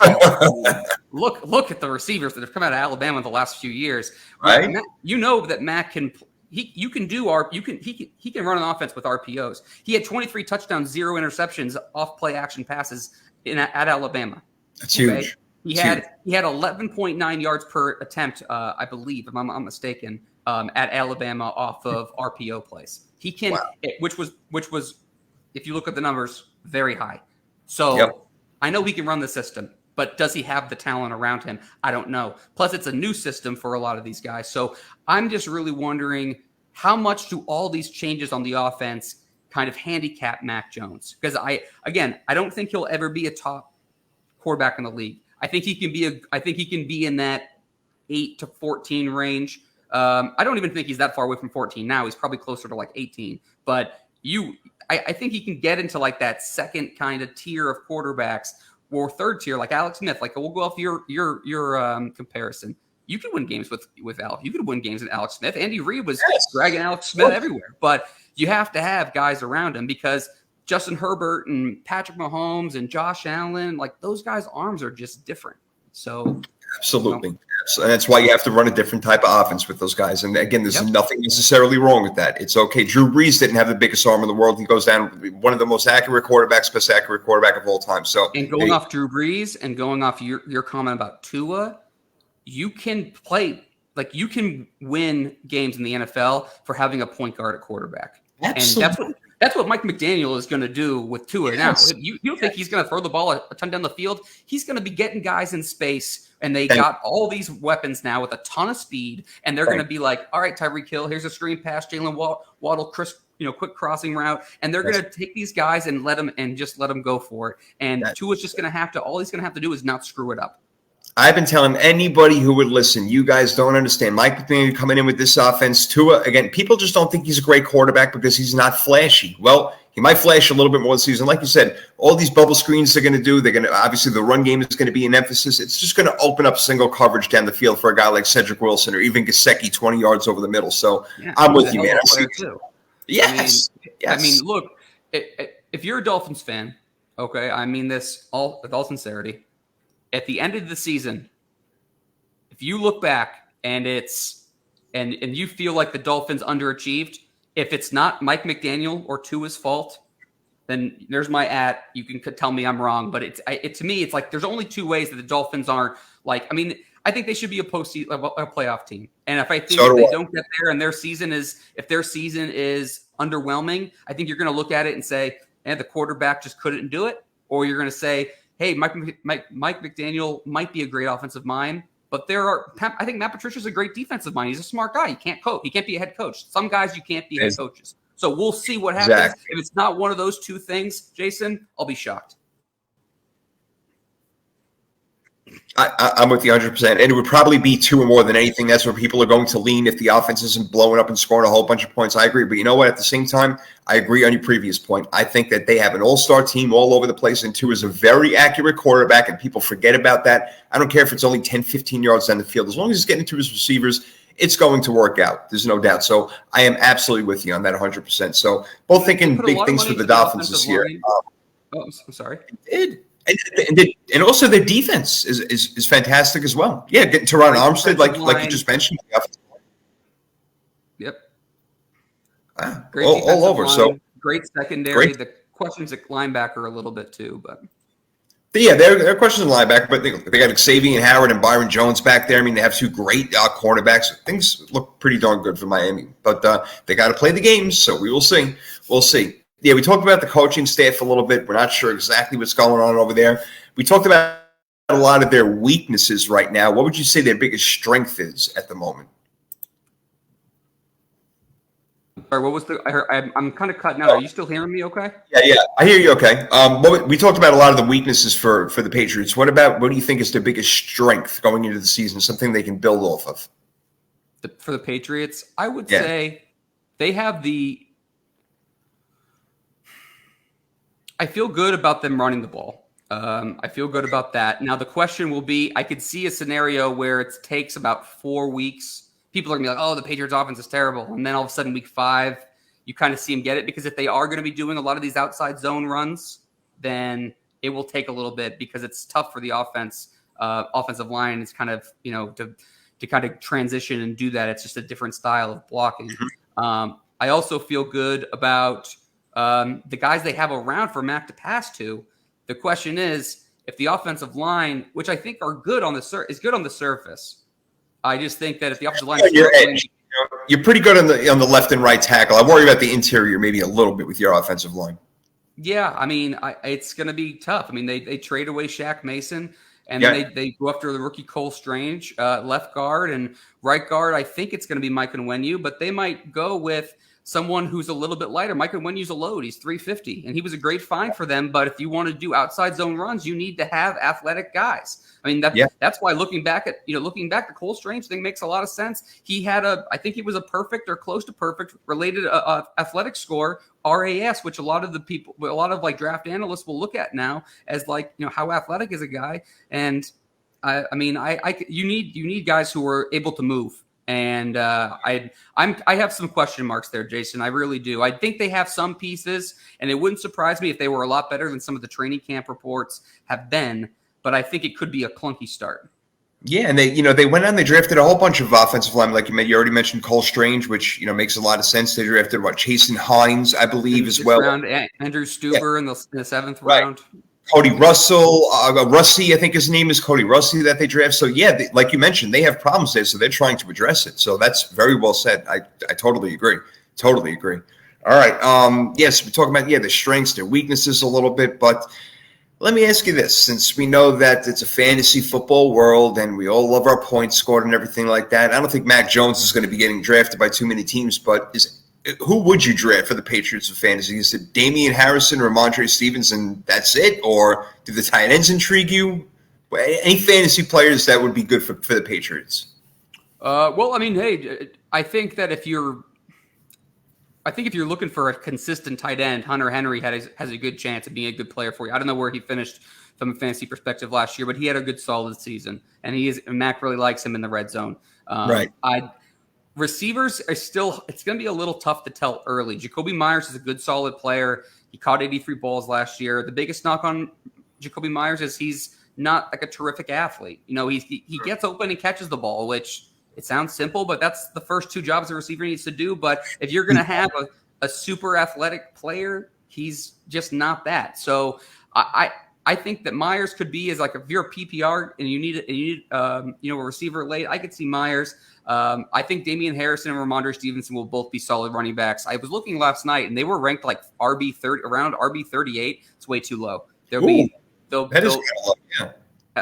look at the receivers that have come out of Alabama in the last few years. Right? That Mac can – He can run an offense with RPOs. He had 23 touchdowns, 0 interceptions off play action passes at Alabama. That's huge. He had 11.9 yards per attempt, I believe, if I'm not mistaken, at Alabama off of RPO plays. He can, which was, if you look at the numbers, very high. So I know he can run the system. But does he have the talent around him? I don't know. Plus, it's a new system for a lot of these guys. So I'm just really wondering how much do all these changes on the offense kind of handicap Mac Jones? Because I don't think he'll ever be a top quarterback in the league. I think he can be in that 8 to 14 range. I don't even think he's that far away from 14 now. He's probably closer to like 18. But I think he can get into like that second kind of tier of quarterbacks. Or third tier, like Alex Smith. Like, we'll go off your comparison. You could win games with Alex. You could win games with Alex Smith. Andy Reid was dragging Alex Smith everywhere. But you have to have guys around him because Justin Herbert and Patrick Mahomes and Josh Allen, like those guys' arms are just different. So absolutely. And that's why you have to run a different type of offense with those guys. And again, there's nothing necessarily wrong with that. It's okay. Drew Brees didn't have the biggest arm in the world. He goes down one of the most accurate quarterbacks, best accurate quarterback of all time. So, and going off Drew Brees and going off your comment about Tua, you can play like you can win games in the NFL for having a point guard at quarterback. Absolutely. And that's what Mike McDaniel is going to do with Tua now. You don't think he's going to throw the ball a ton down the field? He's going to be getting guys in space. And they got all these weapons now with a ton of speed, and they're going to be like, all right, Tyreek Hill, here's a screen pass, Jalen Waddle, quick crossing route, and they're going to take these guys and let them go for it. And Tua's just going to have to, all he's going to have to do is not screw it up. I've been telling anybody who would listen, you guys don't understand. Mike McDaniel coming in with this offense, Tua, again, people just don't think he's a great quarterback because he's not flashy. Well, he might flash a little bit more this season. Like you said, all these bubble screens they're going to do, obviously the run game is going to be an emphasis. It's just going to open up single coverage down the field for a guy like Cedric Wilson or even Gesicki 20 yards over the middle. So I'm with you, man. Yes. I mean, look, if you're a Dolphins fan, okay, I mean this with all sincerity, at the end of the season, if you look back and and you feel like the Dolphins underachieved, if it's not Mike McDaniel or Tua's fault, then there's my @ You can tell me I'm wrong, but to me, it's like there's only two ways that the Dolphins aren't like. I mean, I think they should be a playoff team, and if I think if they don't get there and their season is underwhelming, I think you're going to look at it and say, the quarterback just couldn't do it, or you're going to say, hey, Mike McDaniel might be a great offensive mind. But I think Matt Patricia's a great defensive mind. He's a smart guy. He can't coach. He can't be a head coach. Some guys you can't be head coaches. So we'll see what happens. Exactly. If it's not one of those two things, Jason, I'll be shocked. I'm with you 100%. And it would probably be 2 or more than anything. That's where people are going to lean if the offense isn't blowing up and scoring a whole bunch of points. I agree. But you know what? At the same time, I agree on your previous point. I think that they have an all-star team all over the place, and Tua is a very accurate quarterback, and people forget about that. I don't care if it's only 10, 15 yards down the field. As long as he's getting to his receivers, it's going to work out. There's no doubt. So I am absolutely with you on that 100%. So both thinking big things for the Dolphins this year. I'm sorry. It did. And also their defense is fantastic as well. Yeah, getting Teron Armstead, like you just mentioned. Yep. Great all over. Line, so great secondary. The questions at linebacker a little bit too, but yeah, there are questions in linebacker, but they got Xavier Howard and Byron Jones back there. I mean, they have 2 great cornerbacks. Things look pretty darn good for Miami, but they got to play the games, so we will see. We'll see. Yeah, we talked about the coaching staff a little bit. We're not sure exactly what's going on over there. We talked about a lot of their weaknesses right now. What would you say their biggest strength is at the moment? Sorry, what was I'm kind of cutting out. Are you still hearing me okay? Yeah, I hear you okay. We talked about a lot of the weaknesses for the Patriots. What do you think is their biggest strength going into the season, something they can build off of? For the Patriots, I would say they have I feel good about them running the ball. I feel good about that. Now, the question will be, I could see a scenario where it takes about 4 weeks. People are going to be like, oh, the Patriots offense is terrible. And then all of a sudden, week 5, you kind of see them get it. Because if they are going to be doing a lot of these outside zone runs, then it will take a little bit because it's tough for the offensive line. It's kind of, to kind of transition and do that. It's just a different style of blocking. I also feel good about the guys they have around for Mac to pass to. The question is, if the offensive line, which I think are good on is good on the surface, I just think that if the offensive line is you're pretty good on the left and right tackle. I worry about the interior maybe a little bit with your offensive line. Yeah, I mean, it's going to be tough. I mean, they trade away Shaq Mason, and then they go after the rookie Cole Strange, left guard, and right guard. I think it's going to be Mike Onwenu, but they might go with someone who's a little bit lighter. Mike Onwenu's a load. He's 350, and he was a great find for them. But if you want to do outside zone runs, you need to have athletic guys. I mean, that's why looking back, the Cole Strange thing makes a lot of sense. He had I think he was a perfect or close to perfect related athletic score, RAS, which a lot of like draft analysts will look at now as like, how athletic is a guy. And you need guys who are able to move. And I have some question marks there, Jason. I really do. I think they have some pieces, and it wouldn't surprise me if they were a lot better than some of the training camp reports have been. But I think it could be a clunky start. Yeah, and they went out and they drafted a whole bunch of offensive linemen, like you already mentioned Cole Strange, which makes a lot of sense. They drafted Chasen Hines, I believe, as well. Round, Andrew Stuber in the 7th round. Cody Russell, Russi, I think his name is Cody Russi that they draft. So like you mentioned, they have problems there, so they're trying to address it. So that's very well said. I totally agree. Totally agree. All right. Yes, we're talking about their strengths, their weaknesses a little bit, but let me ask you this, since we know that it's a fantasy football world and we all love our points scored and everything like that. I don't think Mac Jones is going to be getting drafted by too many teams, but who would you draft for the Patriots of fantasy? Is it Damian Harrison, Ramondre Stevens, and that's it? Or do the tight ends intrigue you? Any fantasy players that would be good for the Patriots? Well, I mean, hey, I think if you're looking for a consistent tight end, Hunter Henry has a good chance of being a good player for you. I don't know where he finished from a fantasy perspective last year, but he had a good solid season, and Mac really likes him in the red zone. Right. Receivers are still, it's going to be a little tough to tell early. Jacoby Myers is a good, solid player. He caught 83 balls last year. The biggest knock on Jacoby Myers is he's not like a terrific athlete. He gets open and catches the ball, which it sounds simple, but that's the first 2 jobs a receiver needs to do. But if you're going to have a super athletic player, he's just not that. So I think that Myers could be if you're a PPR and you need a receiver late, I could see Myers. I think Damian Harrison and Ramondre Stevenson will both be solid running backs. I was looking last night and they were ranked like around RB 38. It's way too low. That is kind of low, yeah.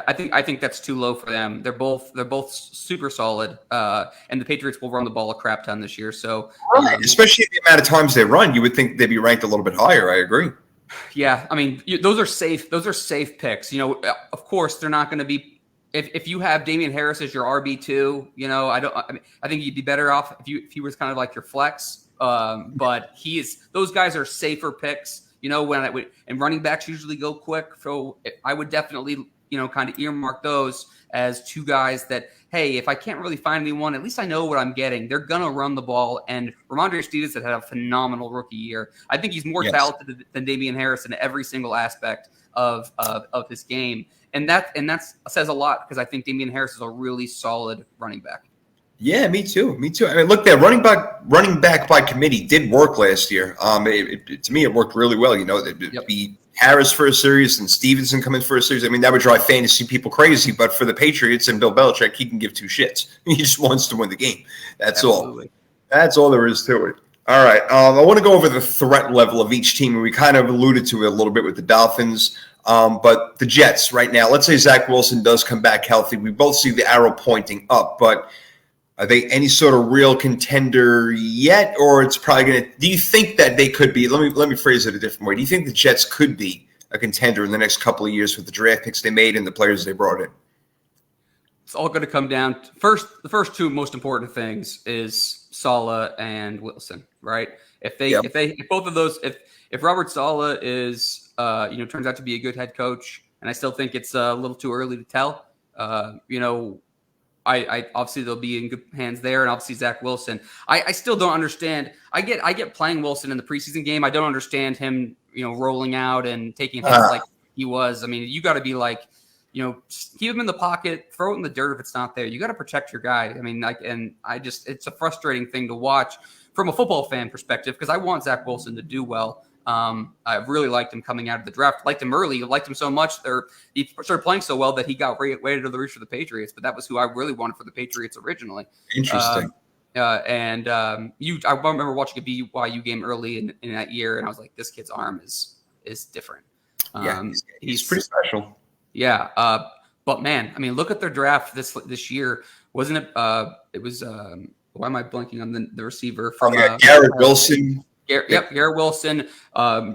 I think that's too low for them. They're both super solid, and the Patriots will run the ball a crap ton this year. So, especially the amount of times they run, you would think they'd be ranked a little bit higher. I agree. Yeah, I mean, those are safe. Those are safe picks. Of course, they're not going to be if you have Damian Harris as your RB2, I think you'd be better off if he was kind of like your flex. But those guys are safer picks. And running backs usually go quick. So I would definitely, kind of earmark those as two guys that, hey, if I can't really find anyone, at least I know what I'm getting. They're going to run the ball. And Ramondre Stevenson had a phenomenal rookie year. I think he's more talented than Damian Harris in every single aspect of his game. And that says a lot, because I think Damian Harris is a really solid running back. Yeah, me too. I mean, look, that running back by committee did work last year. To me, it worked really well. Be Harris for a series and Stevenson come in for a series. I mean, that would drive fantasy people crazy. But for the Patriots and Bill Belichick, he can give two shits. He just wants to win the game. That's Absolutely. All. That's all there is to it. All right. I want to go over the threat level of each team. We kind of alluded to it a little bit with the Dolphins. But the Jets right now, let's say Zach Wilson does come back healthy. We both see the arrow pointing up, but are they any sort of real contender yet? Or it's probably going to – do you think that they could be – let me phrase it a different way. Do you think the Jets could be a contender in the next couple of years with the draft picks they made and the players they brought in? It's all going to come down to the first two most important things is Saleh and Wilson, right? If both of those, if Robert Saleh is turns out to be a good head coach, and I still think it's a little too early to tell, I obviously they'll be in good hands there, and obviously Zach Wilson. I still don't understand. I get playing Wilson in the preseason game. I don't understand him, rolling out and taking hits like he was. I mean, you got to be like, keep him in the pocket, throw it in the dirt if it's not there. You got to protect your guy. I mean, it's a frustrating thing to watch from a football fan perspective, because I want Zach Wilson to do well. I really liked him coming out of the draft. Liked him early. Liked him so much, he started playing so well that he got way to the reach for the Patriots. But that was who I really wanted for the Patriots originally. Interesting. I remember watching a BYU game early in that year, and I was like, this kid's arm is different. He's pretty special. Yeah. But man, I mean, look at their draft this year. Wasn't it? It was. Why am I blanking on the receiver from Garrett Wilson? Garrett Wilson.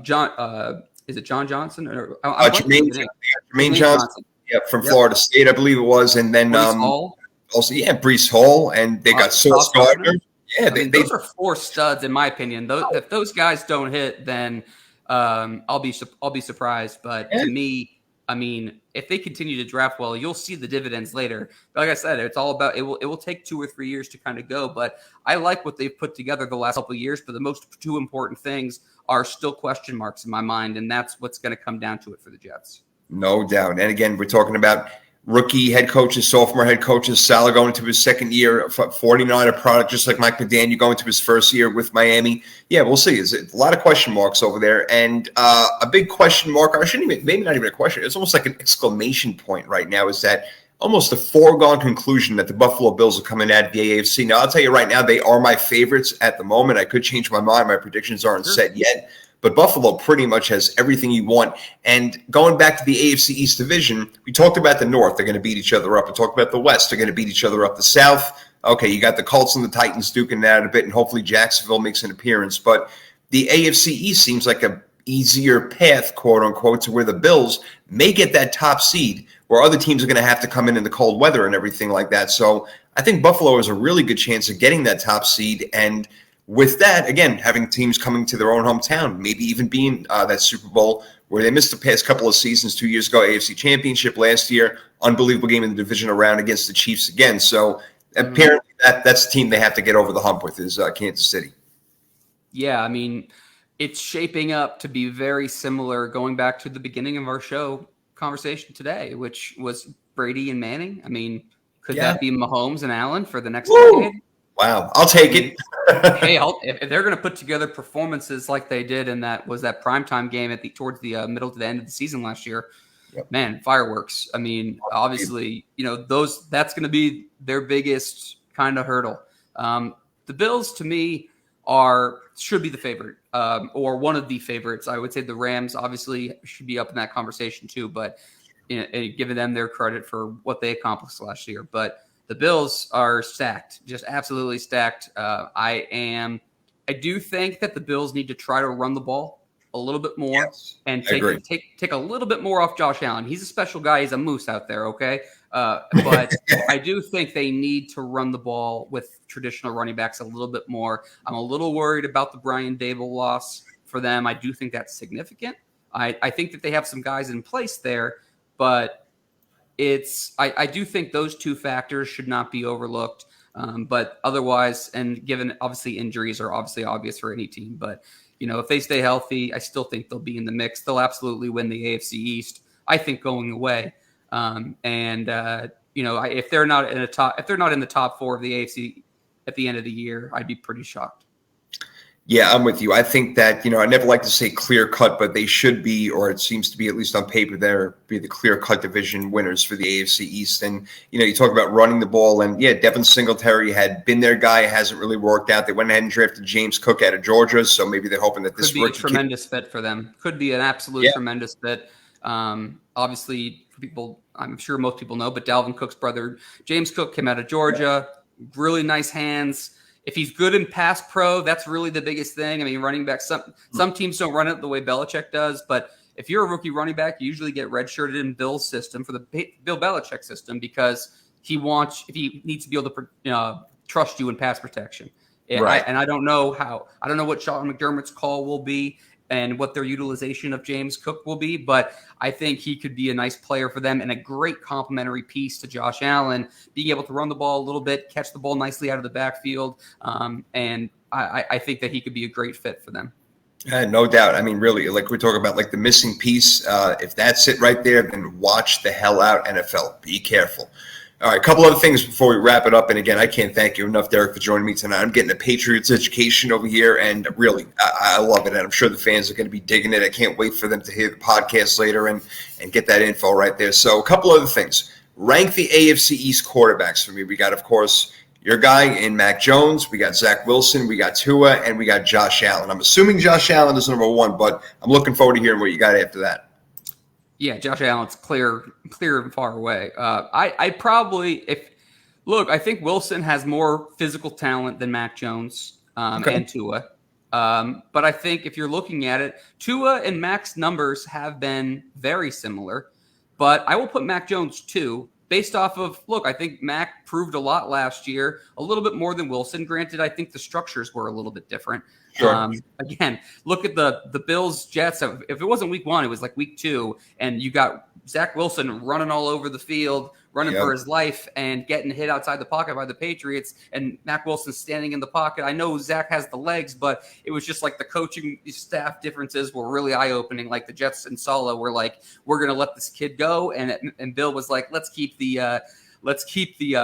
John. Is it John Johnson? Or Jermaine Johnson. Yeah, from Florida State, I believe it was, and then Breece Hall. Also, Breece Hall, and they got Sauce Gardner. Yeah, those are four studs in my opinion. If those guys don't hit, then I'll be surprised. But to me, I mean, if they continue to draft well, you'll see the dividends later. But like I said, it's all about it. Will take 2 or 3 years to kind of go. But I like what they've put together the last couple of years. But the most two important things are still question marks in my mind, and that's what's going to come down to it for the Jets. No doubt. And again, we're talking about rookie head coaches, sophomore head coaches. Saleh going to his second year, 49er product, just like Mike McDaniel going to his first year with Miami. Yeah, we'll see. It's a lot of question marks over there, and a big question mark. I shouldn't even, maybe not even a question. It's almost like an exclamation point right now. Is that almost a foregone conclusion that the Buffalo Bills are coming out of the AFC? Now, I'll tell you right now, they are my favorites at the moment. I could change my mind. My predictions aren't set yet. But Buffalo pretty much has everything you want. And going back to the AFC East division, we talked about the North. They're going to beat each other up. We talked about the West. They're going to beat each other up. The South, okay, you got the Colts and the Titans duking it out a bit, and hopefully Jacksonville makes an appearance. But the AFC East seems like a easier path, quote unquote, to where the Bills may get that top seed, where other teams are going to have to come in the cold weather and everything like that. So I think Buffalo has a really good chance of getting that top seed. And with that, again, having teams coming to their own hometown, maybe even being that Super Bowl where they missed the past couple of seasons, 2 years ago, AFC Championship last year, unbelievable game in the divisional round against the Chiefs again. So apparently that's the team they have to get over the hump with is Kansas City. Yeah, I mean, it's shaping up to be very similar going back to the beginning of our show conversation today, which was Brady and Manning. I mean, could that be Mahomes and Allen for the next decade? Wow, I'll take it. Hey, if they're going to put together performances like they did in that primetime game towards the middle to the end of the season last year, man, fireworks. I mean, obviously, that's going to be their biggest kind of hurdle. The Bills, to me, should be the favorite, or one of the favorites. I would say the Rams obviously should be up in that conversation too, but giving them their credit for what they accomplished last year. But the Bills are stacked, just absolutely stacked. I do think that the Bills need to try to run the ball a little bit more and take a little bit more off Josh Allen. He's a special guy. He's a moose out there, okay? But I do think they need to run the ball with traditional running backs a little bit more. I'm a little worried about the Brian Dable loss for them. I do think that's significant. I think that they have some guys in place there, but I do think those two factors should not be overlooked. But otherwise, and given obviously injuries are obviously obvious for any team, but if they stay healthy, I still think they'll be in the mix. They'll absolutely win the AFC East, I think, going away. If they're not in the top 4 of the AFC at the end of the year, I'd be pretty shocked. Yeah, I'm with you. I think that, I never like to say clear cut, but they should be, or it seems to be, at least on paper, there be the clear cut division winners for the AFC East. And, you talk about running the ball, and yeah, Devin Singletary had been their guy, hasn't really worked out. They went ahead and drafted James Cook out of Georgia, so maybe they're hoping that this could be a tremendous fit for them. Could be an absolute tremendous fit. Obviously, people, I'm sure most people know, but Dalvin Cook's brother, James Cook, came out of Georgia. Really nice hands. If he's good in pass pro, that's really the biggest thing. I mean, running back, some teams don't run it the way Belichick does, but if you're a rookie running back, you usually get redshirted in Bill's system, for the Bill Belichick system, because if he needs to be able to trust you in pass protection. Right. I don't know what Sean McDermott's call will be and what their utilization of James Cook will be, but I think he could be a nice player for them and a great complementary piece to Josh Allen, being able to run the ball a little bit, catch the ball nicely out of the backfield, and I think that he could be a great fit for them. No doubt. I mean, really, like we're talking about, like the missing piece, if that's it right there, then watch the hell out, NFL. Be careful. All right, a couple other things before we wrap it up. And again, I can't thank you enough, Derek, for joining me tonight. I'm getting a Patriots education over here, and really, I love it. And I'm sure the fans are going to be digging it. I can't wait for them to hear the podcast later and get that info right there. So a couple other things. Rank the AFC East quarterbacks for me. We got, of course, your guy in Mac Jones. We got Zach Wilson. We got Tua, and we got Josh Allen. I'm assuming Josh Allen is number 1, but I'm looking forward to hearing what you got after that. Yeah, Josh Allen's clear and far away. I think Wilson has more physical talent than Mac Jones and Tua. But I think if you're looking at it, Tua and Mac's numbers have been very similar. But I will put Mac Jones 2 based off of, I think Mac proved a lot last year, a little bit more than Wilson. Granted, I think the structures were a little bit different. Sure. Again, look at the Bills Jets. If it wasn't week 1, it was like week 2, and you got Zach Wilson running all over the field, running for his life, and getting hit outside the pocket by the Patriots, and Mac Wilson standing in the pocket. I know Zach has the legs, but it was just like the coaching staff differences were really eye-opening. Like the Jets and Saleh were like, we're going to let this kid go, and Bill was like, let's keep the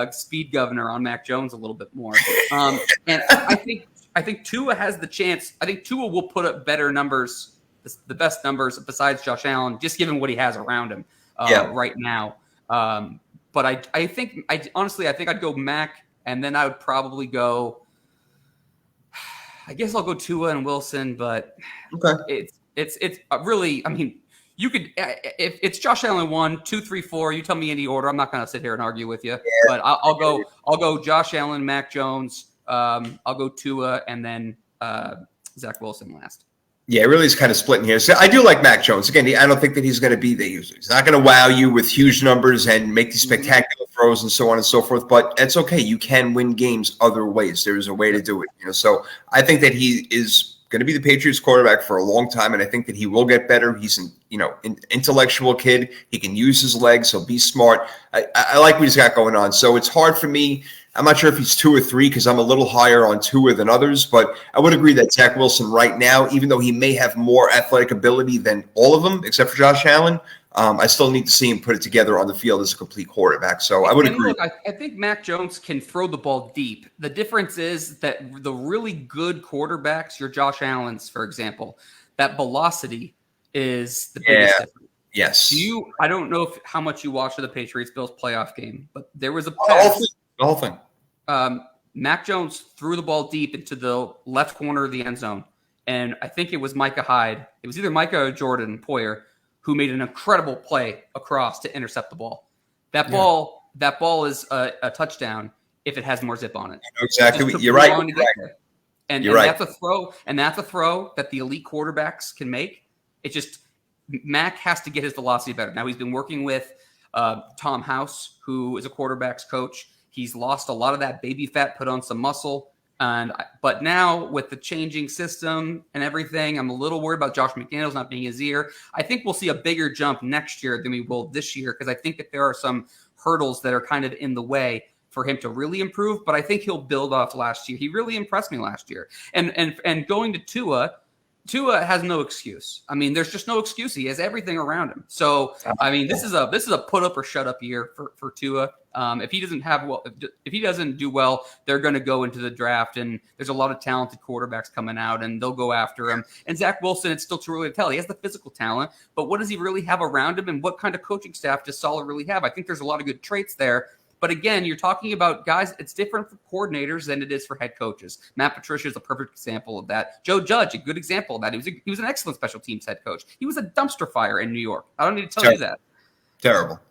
speed governor on Mac Jones a little bit more. And I think Tua has the chance. I think Tua will put up better numbers, the best numbers besides Josh Allen, just given what he has around him right now. But I think I'd go Mac, and then I would probably go. I guess I'll go Tua and Wilson, but it's really. I mean, you could if it's Josh Allen 1, 2, 3, 4. You tell me any order. I'm not going to sit here and argue with you, but I'll go Josh Allen, Mac Jones. I'll go Tua, and then Zach Wilson last. Yeah, it really is kind of splitting here. So I do like Mac Jones. Again, I don't think that he's going to be he's not going to wow you with huge numbers and make these spectacular throws and so on and so forth, but it's okay. You can win games other ways. There is a way to do it. So I think that he is going to be the Patriots quarterback for a long time, and I think that he will get better. He's an intellectual kid. He can use his legs. He'll be smart. I like what he's got going on. So it's hard for me. I'm not sure if he's 2 or 3 because I'm a little higher on Tua than others, but I would agree that Zach Wilson right now, even though he may have more athletic ability than all of them, except for Josh Allen, I still need to see him put it together on the field as a complete quarterback. So I would agree. Look, I think Mac Jones can throw the ball deep. The difference is that the really good quarterbacks, your Josh Allens, for example, that velocity is the biggest difference. Yes. I don't know how much you watched the Patriots Bills playoff game, but there was a pass. The whole thing. Mac Jones threw the ball deep into the left corner of the end zone, and I think it was Micah Hyde. It was either Micah or Jordan Poyer who made an incredible play across to intercept the ball. That ball is a touchdown if it has more zip on it. Exactly. You're right. And that's a throw, that the elite quarterbacks can make. It just Mac has to get his velocity better. Now he's been working with Tom House, who is a quarterback's coach. He's lost a lot of that baby fat, put on some muscle. But now with the changing system and everything, I'm a little worried about Josh McDaniels not being his ear. I think we'll see a bigger jump next year than we will this year, because I think that there are some hurdles that are kind of in the way for him to really improve. But I think he'll build off last year. He really impressed me last year. And going to Tua has no excuse. I mean, there's just no excuse. He has everything around him. So, I mean, this is a put up or shut up year for Tua. If he doesn't do well, they're going to go into the draft, and there's a lot of talented quarterbacks coming out, and they'll go after him. And Zach Wilson, it's still too early to tell. He has the physical talent, but what does he really have around him, and what kind of coaching staff does Saleh really have? I think there's a lot of good traits there. But again, you're talking about guys, it's different for coordinators than it is for head coaches. Matt Patricia is a perfect example of that. Joe Judge, a good example of that. He was an excellent special teams head coach. He was a dumpster fire in New York. I don't need to tell you that. Terrible.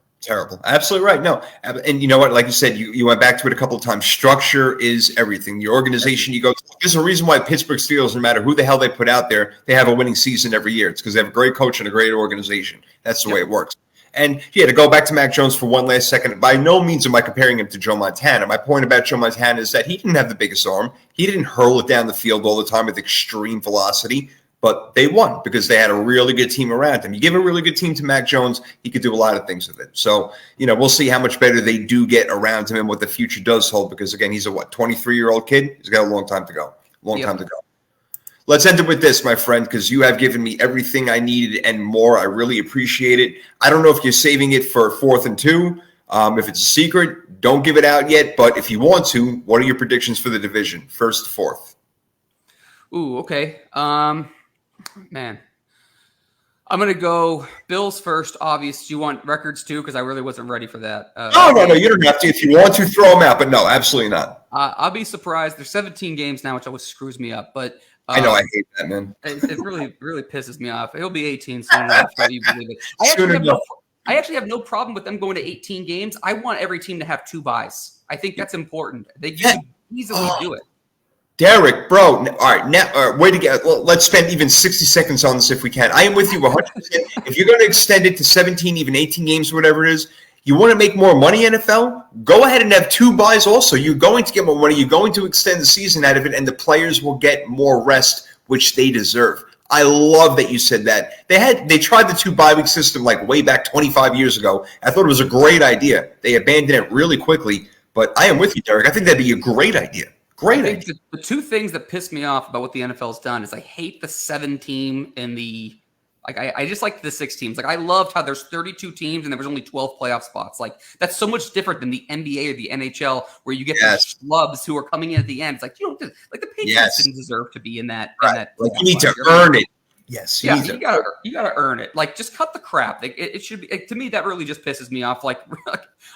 Absolutely right. No. And you know what? Like you said, you went back to it a couple of times. Structure is everything. The organization you go to. There's a reason why Pittsburgh Steelers, no matter who the hell they put out there, they have a winning season every year. It's because they have a great coach and a great organization. That's the way it works. And to go back to Mac Jones for one last second, by no means am I comparing him to Joe Montana. My point about Joe Montana is that he didn't have the biggest arm. He didn't hurl it down the field all the time with extreme velocity, but they won because they had a really good team around him. You give a really good team to Mac Jones, he could do a lot of things with it. So, we'll see how much better they do get around him and what the future does hold, because, again, he's a 23-year-old kid? He's got a long time to go. Time to go. Let's end it with this, my friend, because you have given me everything I needed and more. I really appreciate it. I don't know if you're saving it for 4th and 2. If it's a secret, don't give it out yet. But if you want to, what are your predictions for the division, 1st to 4th? Ooh, okay. Man. I'm going to go Bills first, obvious. Do you want records too? Because I really wasn't ready for that. No. You don't have to. If you want to, throw them out. But no, absolutely not. I'll be surprised. There's 17 games now, which always screws me up. But I know, I hate that, man. It really, really pisses me off. It'll be 18 soon enough, whether you believe it. I actually have no problem with them going to 18 games. I want every team to have 2 buys. I think that's important. You can easily do it. Derek, bro, all right, now, way to get. Well, let's spend even 60 seconds on this if we can. I am with you 100%. If you're going to extend it to 17, even 18 games, whatever it is, you want to make more money, NFL? Go ahead and have 2 buys also. You're going to get more money. You're going to extend the season out of it, and the players will get more rest, which they deserve. I love that you said that. They tried the 2 bye-week system like way back 25 years ago. I thought it was a great idea. They abandoned it really quickly, but I am with you, Derek. I think that'd be a great idea. Great idea. The 2 things that piss me off about what the NFL's done is I hate the 7-team and the – I just like the 6 teams. Like, I loved how there's 32 teams and there was only 12 playoff spots. Like, that's so much different than the NBA or the NHL, where you get these schlubs who are coming in at the end. It's like, the Patriots didn't deserve to be in that. Right. Like, you need to earn it. Yes. You gotta earn it. Like, just cut the crap. Like, it should be. To me, that really just pisses me off. Like,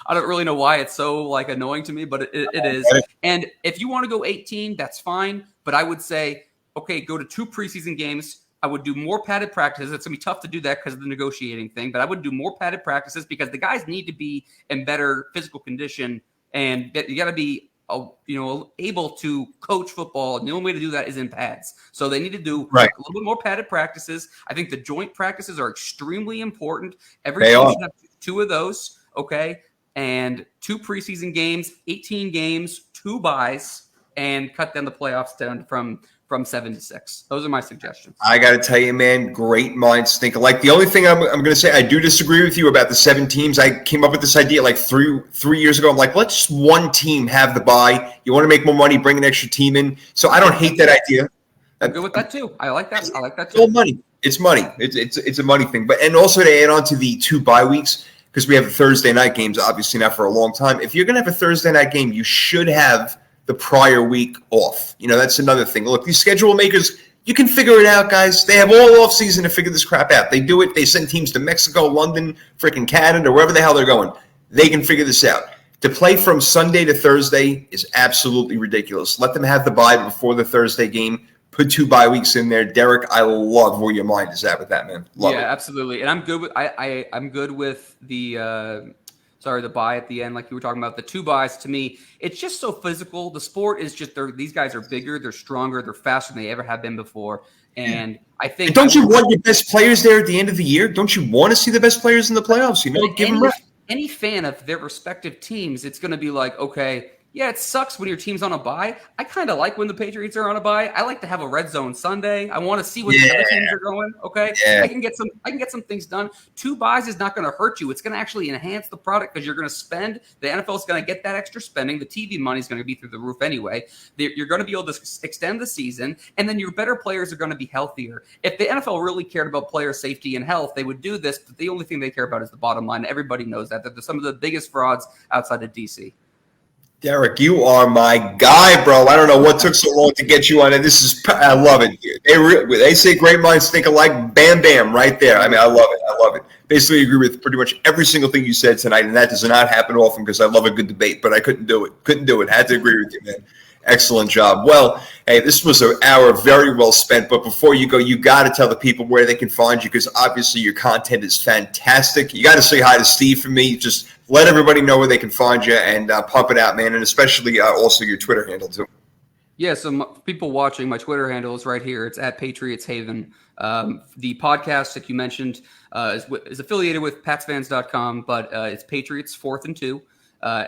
I don't really know why it's so annoying to me, but it is. And if you want to go 18, that's fine. But I would say, okay, go to 2 preseason games. I would do more padded practices. It's going to be tough to do that because of the negotiating thing, but I would do more padded practices because the guys need to be in better physical condition, and you got to be able to coach football. And the only way to do that is in pads. So they need to do a little bit more padded practices. I think the joint practices are extremely important. Every team should have 2 of those, okay? And 2 preseason games, 18 games, 2 buys, and cut down the playoffs down from 7 to 6. Those are my suggestions. I got to tell you, man, great minds think alike. The only thing I'm going to say, I do disagree with you about the 7 teams. I came up with this idea like three years ago. I'm like, let's 1 team have the bye. You want to make more money, bring an extra team in. So I don't hate that idea. I'm good with that too. I like that. It's all money. It's money. It's a money thing. And also to add on to the 2 bye weeks, because we have Thursday night games, obviously not for a long time. If you're going to have a Thursday night game, you should have the prior week off. That's another thing. Look, these schedule makers, you can figure it out, guys. They have all off season to figure this crap out. They do it. They send teams to Mexico, London, freaking Canada, wherever the hell they're going. They can figure this out. To play from Sunday to Thursday is absolutely ridiculous. Let them have the bye before the Thursday game. Put 2 bye weeks in there. Derek, I love where your mind is at with that, man. Love it. Absolutely. And I'm good with I'm good with the the bye at the end, like you were talking about. The 2 buys, to me, it's just so physical. The sport is just, these guys are bigger, they're stronger, they're faster than they ever have been before. And I think. And don't you want your best players there at the end of the year? Don't you want to see the best players in the playoffs? Give them rest. any fan of their respective teams, it's going to be like, okay, yeah, it sucks when your team's on a bye. I kind of like when the Patriots are on a bye. I like to have a red zone Sunday. I want to see what the other teams are going. Okay, I can get some things done. 2 byes is not going to hurt you. It's going to actually enhance the product because you're going to spend. The NFL is going to get that extra spending. The TV money is going to be through the roof anyway. You're going to be able to extend the season, and then your better players are going to be healthier. If the NFL really cared about player safety and health, they would do this. But the only thing they care about is the bottom line. Everybody knows that. They're some of the biggest frauds outside of DC. Derek, you are my guy, bro. I don't know what took so long to get you on it. I love it. They say great minds think alike. Bam, bam, right there. I mean, I love it. Basically agree with pretty much every single thing you said tonight, and that does not happen often because I love a good debate, but I couldn't do it. Had to agree with you, man. Excellent job. Well, hey, this was an hour very well spent, but before you go, you got to tell the people where they can find you because obviously your content is fantastic. You got to say hi to Steve for me. Just let everybody know where they can find you and pump it out, man, and especially also your Twitter handle, too. Yeah, so people watching, my Twitter handle is right here. It's at Patriots Haven. The podcast that you mentioned is affiliated with PatsFans.com, but it's Patriots 4th and 2.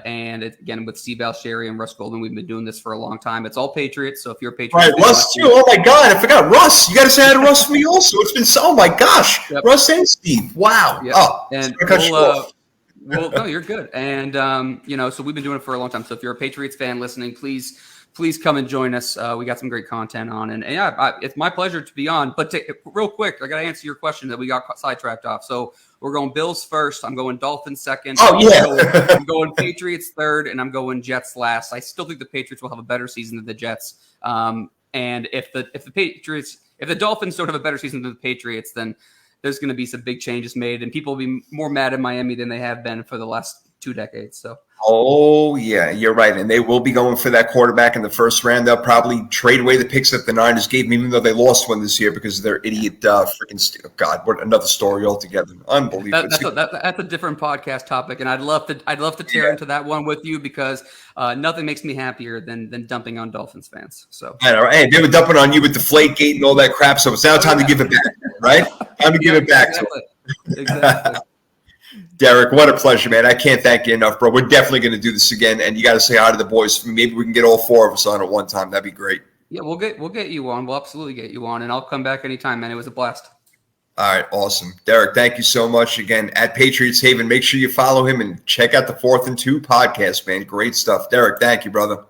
And again, with Steve Alsheri and Russ Goldman, we've been doing this for a long time. It's all Patriots. So if you're a Patriot, right, Russ too. Oh my God, I forgot Russ. You got to say hi to Russ for me also. It's been oh my gosh, yep. Russ and Steve. Wow. Yep. Oh, and well, no, you're good. And so we've been doing it for a long time. So if you're a Patriots fan listening, please come and join us. We got some great content on, and yeah, it's my pleasure to be on. But real quick, I got to answer your question that we got sidetracked off. So we're going Bills first. I'm going Dolphins second. Oh yeah, I'm going Patriots third, and I'm going Jets last. I still think the Patriots will have a better season than the Jets. And if the Dolphins don't have a better season than the Patriots, then there's going to be some big changes made, and people will be more mad at Miami than they have been for the last 2 decades. So. Oh, yeah, you're right. And they will be going for that quarterback in the first round. They'll probably trade away the picks that the Niners gave them, even though they lost one this year because of their idiot God, what another story altogether. Unbelievable. That's a different podcast topic, and I'd love to tear into that one with you because nothing makes me happier than dumping on Dolphins fans. So I know, hey, they were dumping on you with Deflategate and all that crap, so it's now time to give it back, right? Time to give it back to them. Exactly. Derek, what a pleasure, man. I can't thank you enough, bro. We're definitely going to do this again, and you got to say hi to the boys. Maybe we can get all 4 of us on at one time. That'd be great. Yeah, we'll get you on. We'll absolutely get you on, and I'll come back anytime, man. It was a blast. All right, awesome. Derek, thank you so much. Again, at Patriots Haven, make sure you follow him and check out the 4th and 2 podcast, man. Great stuff. Derek, thank you, brother.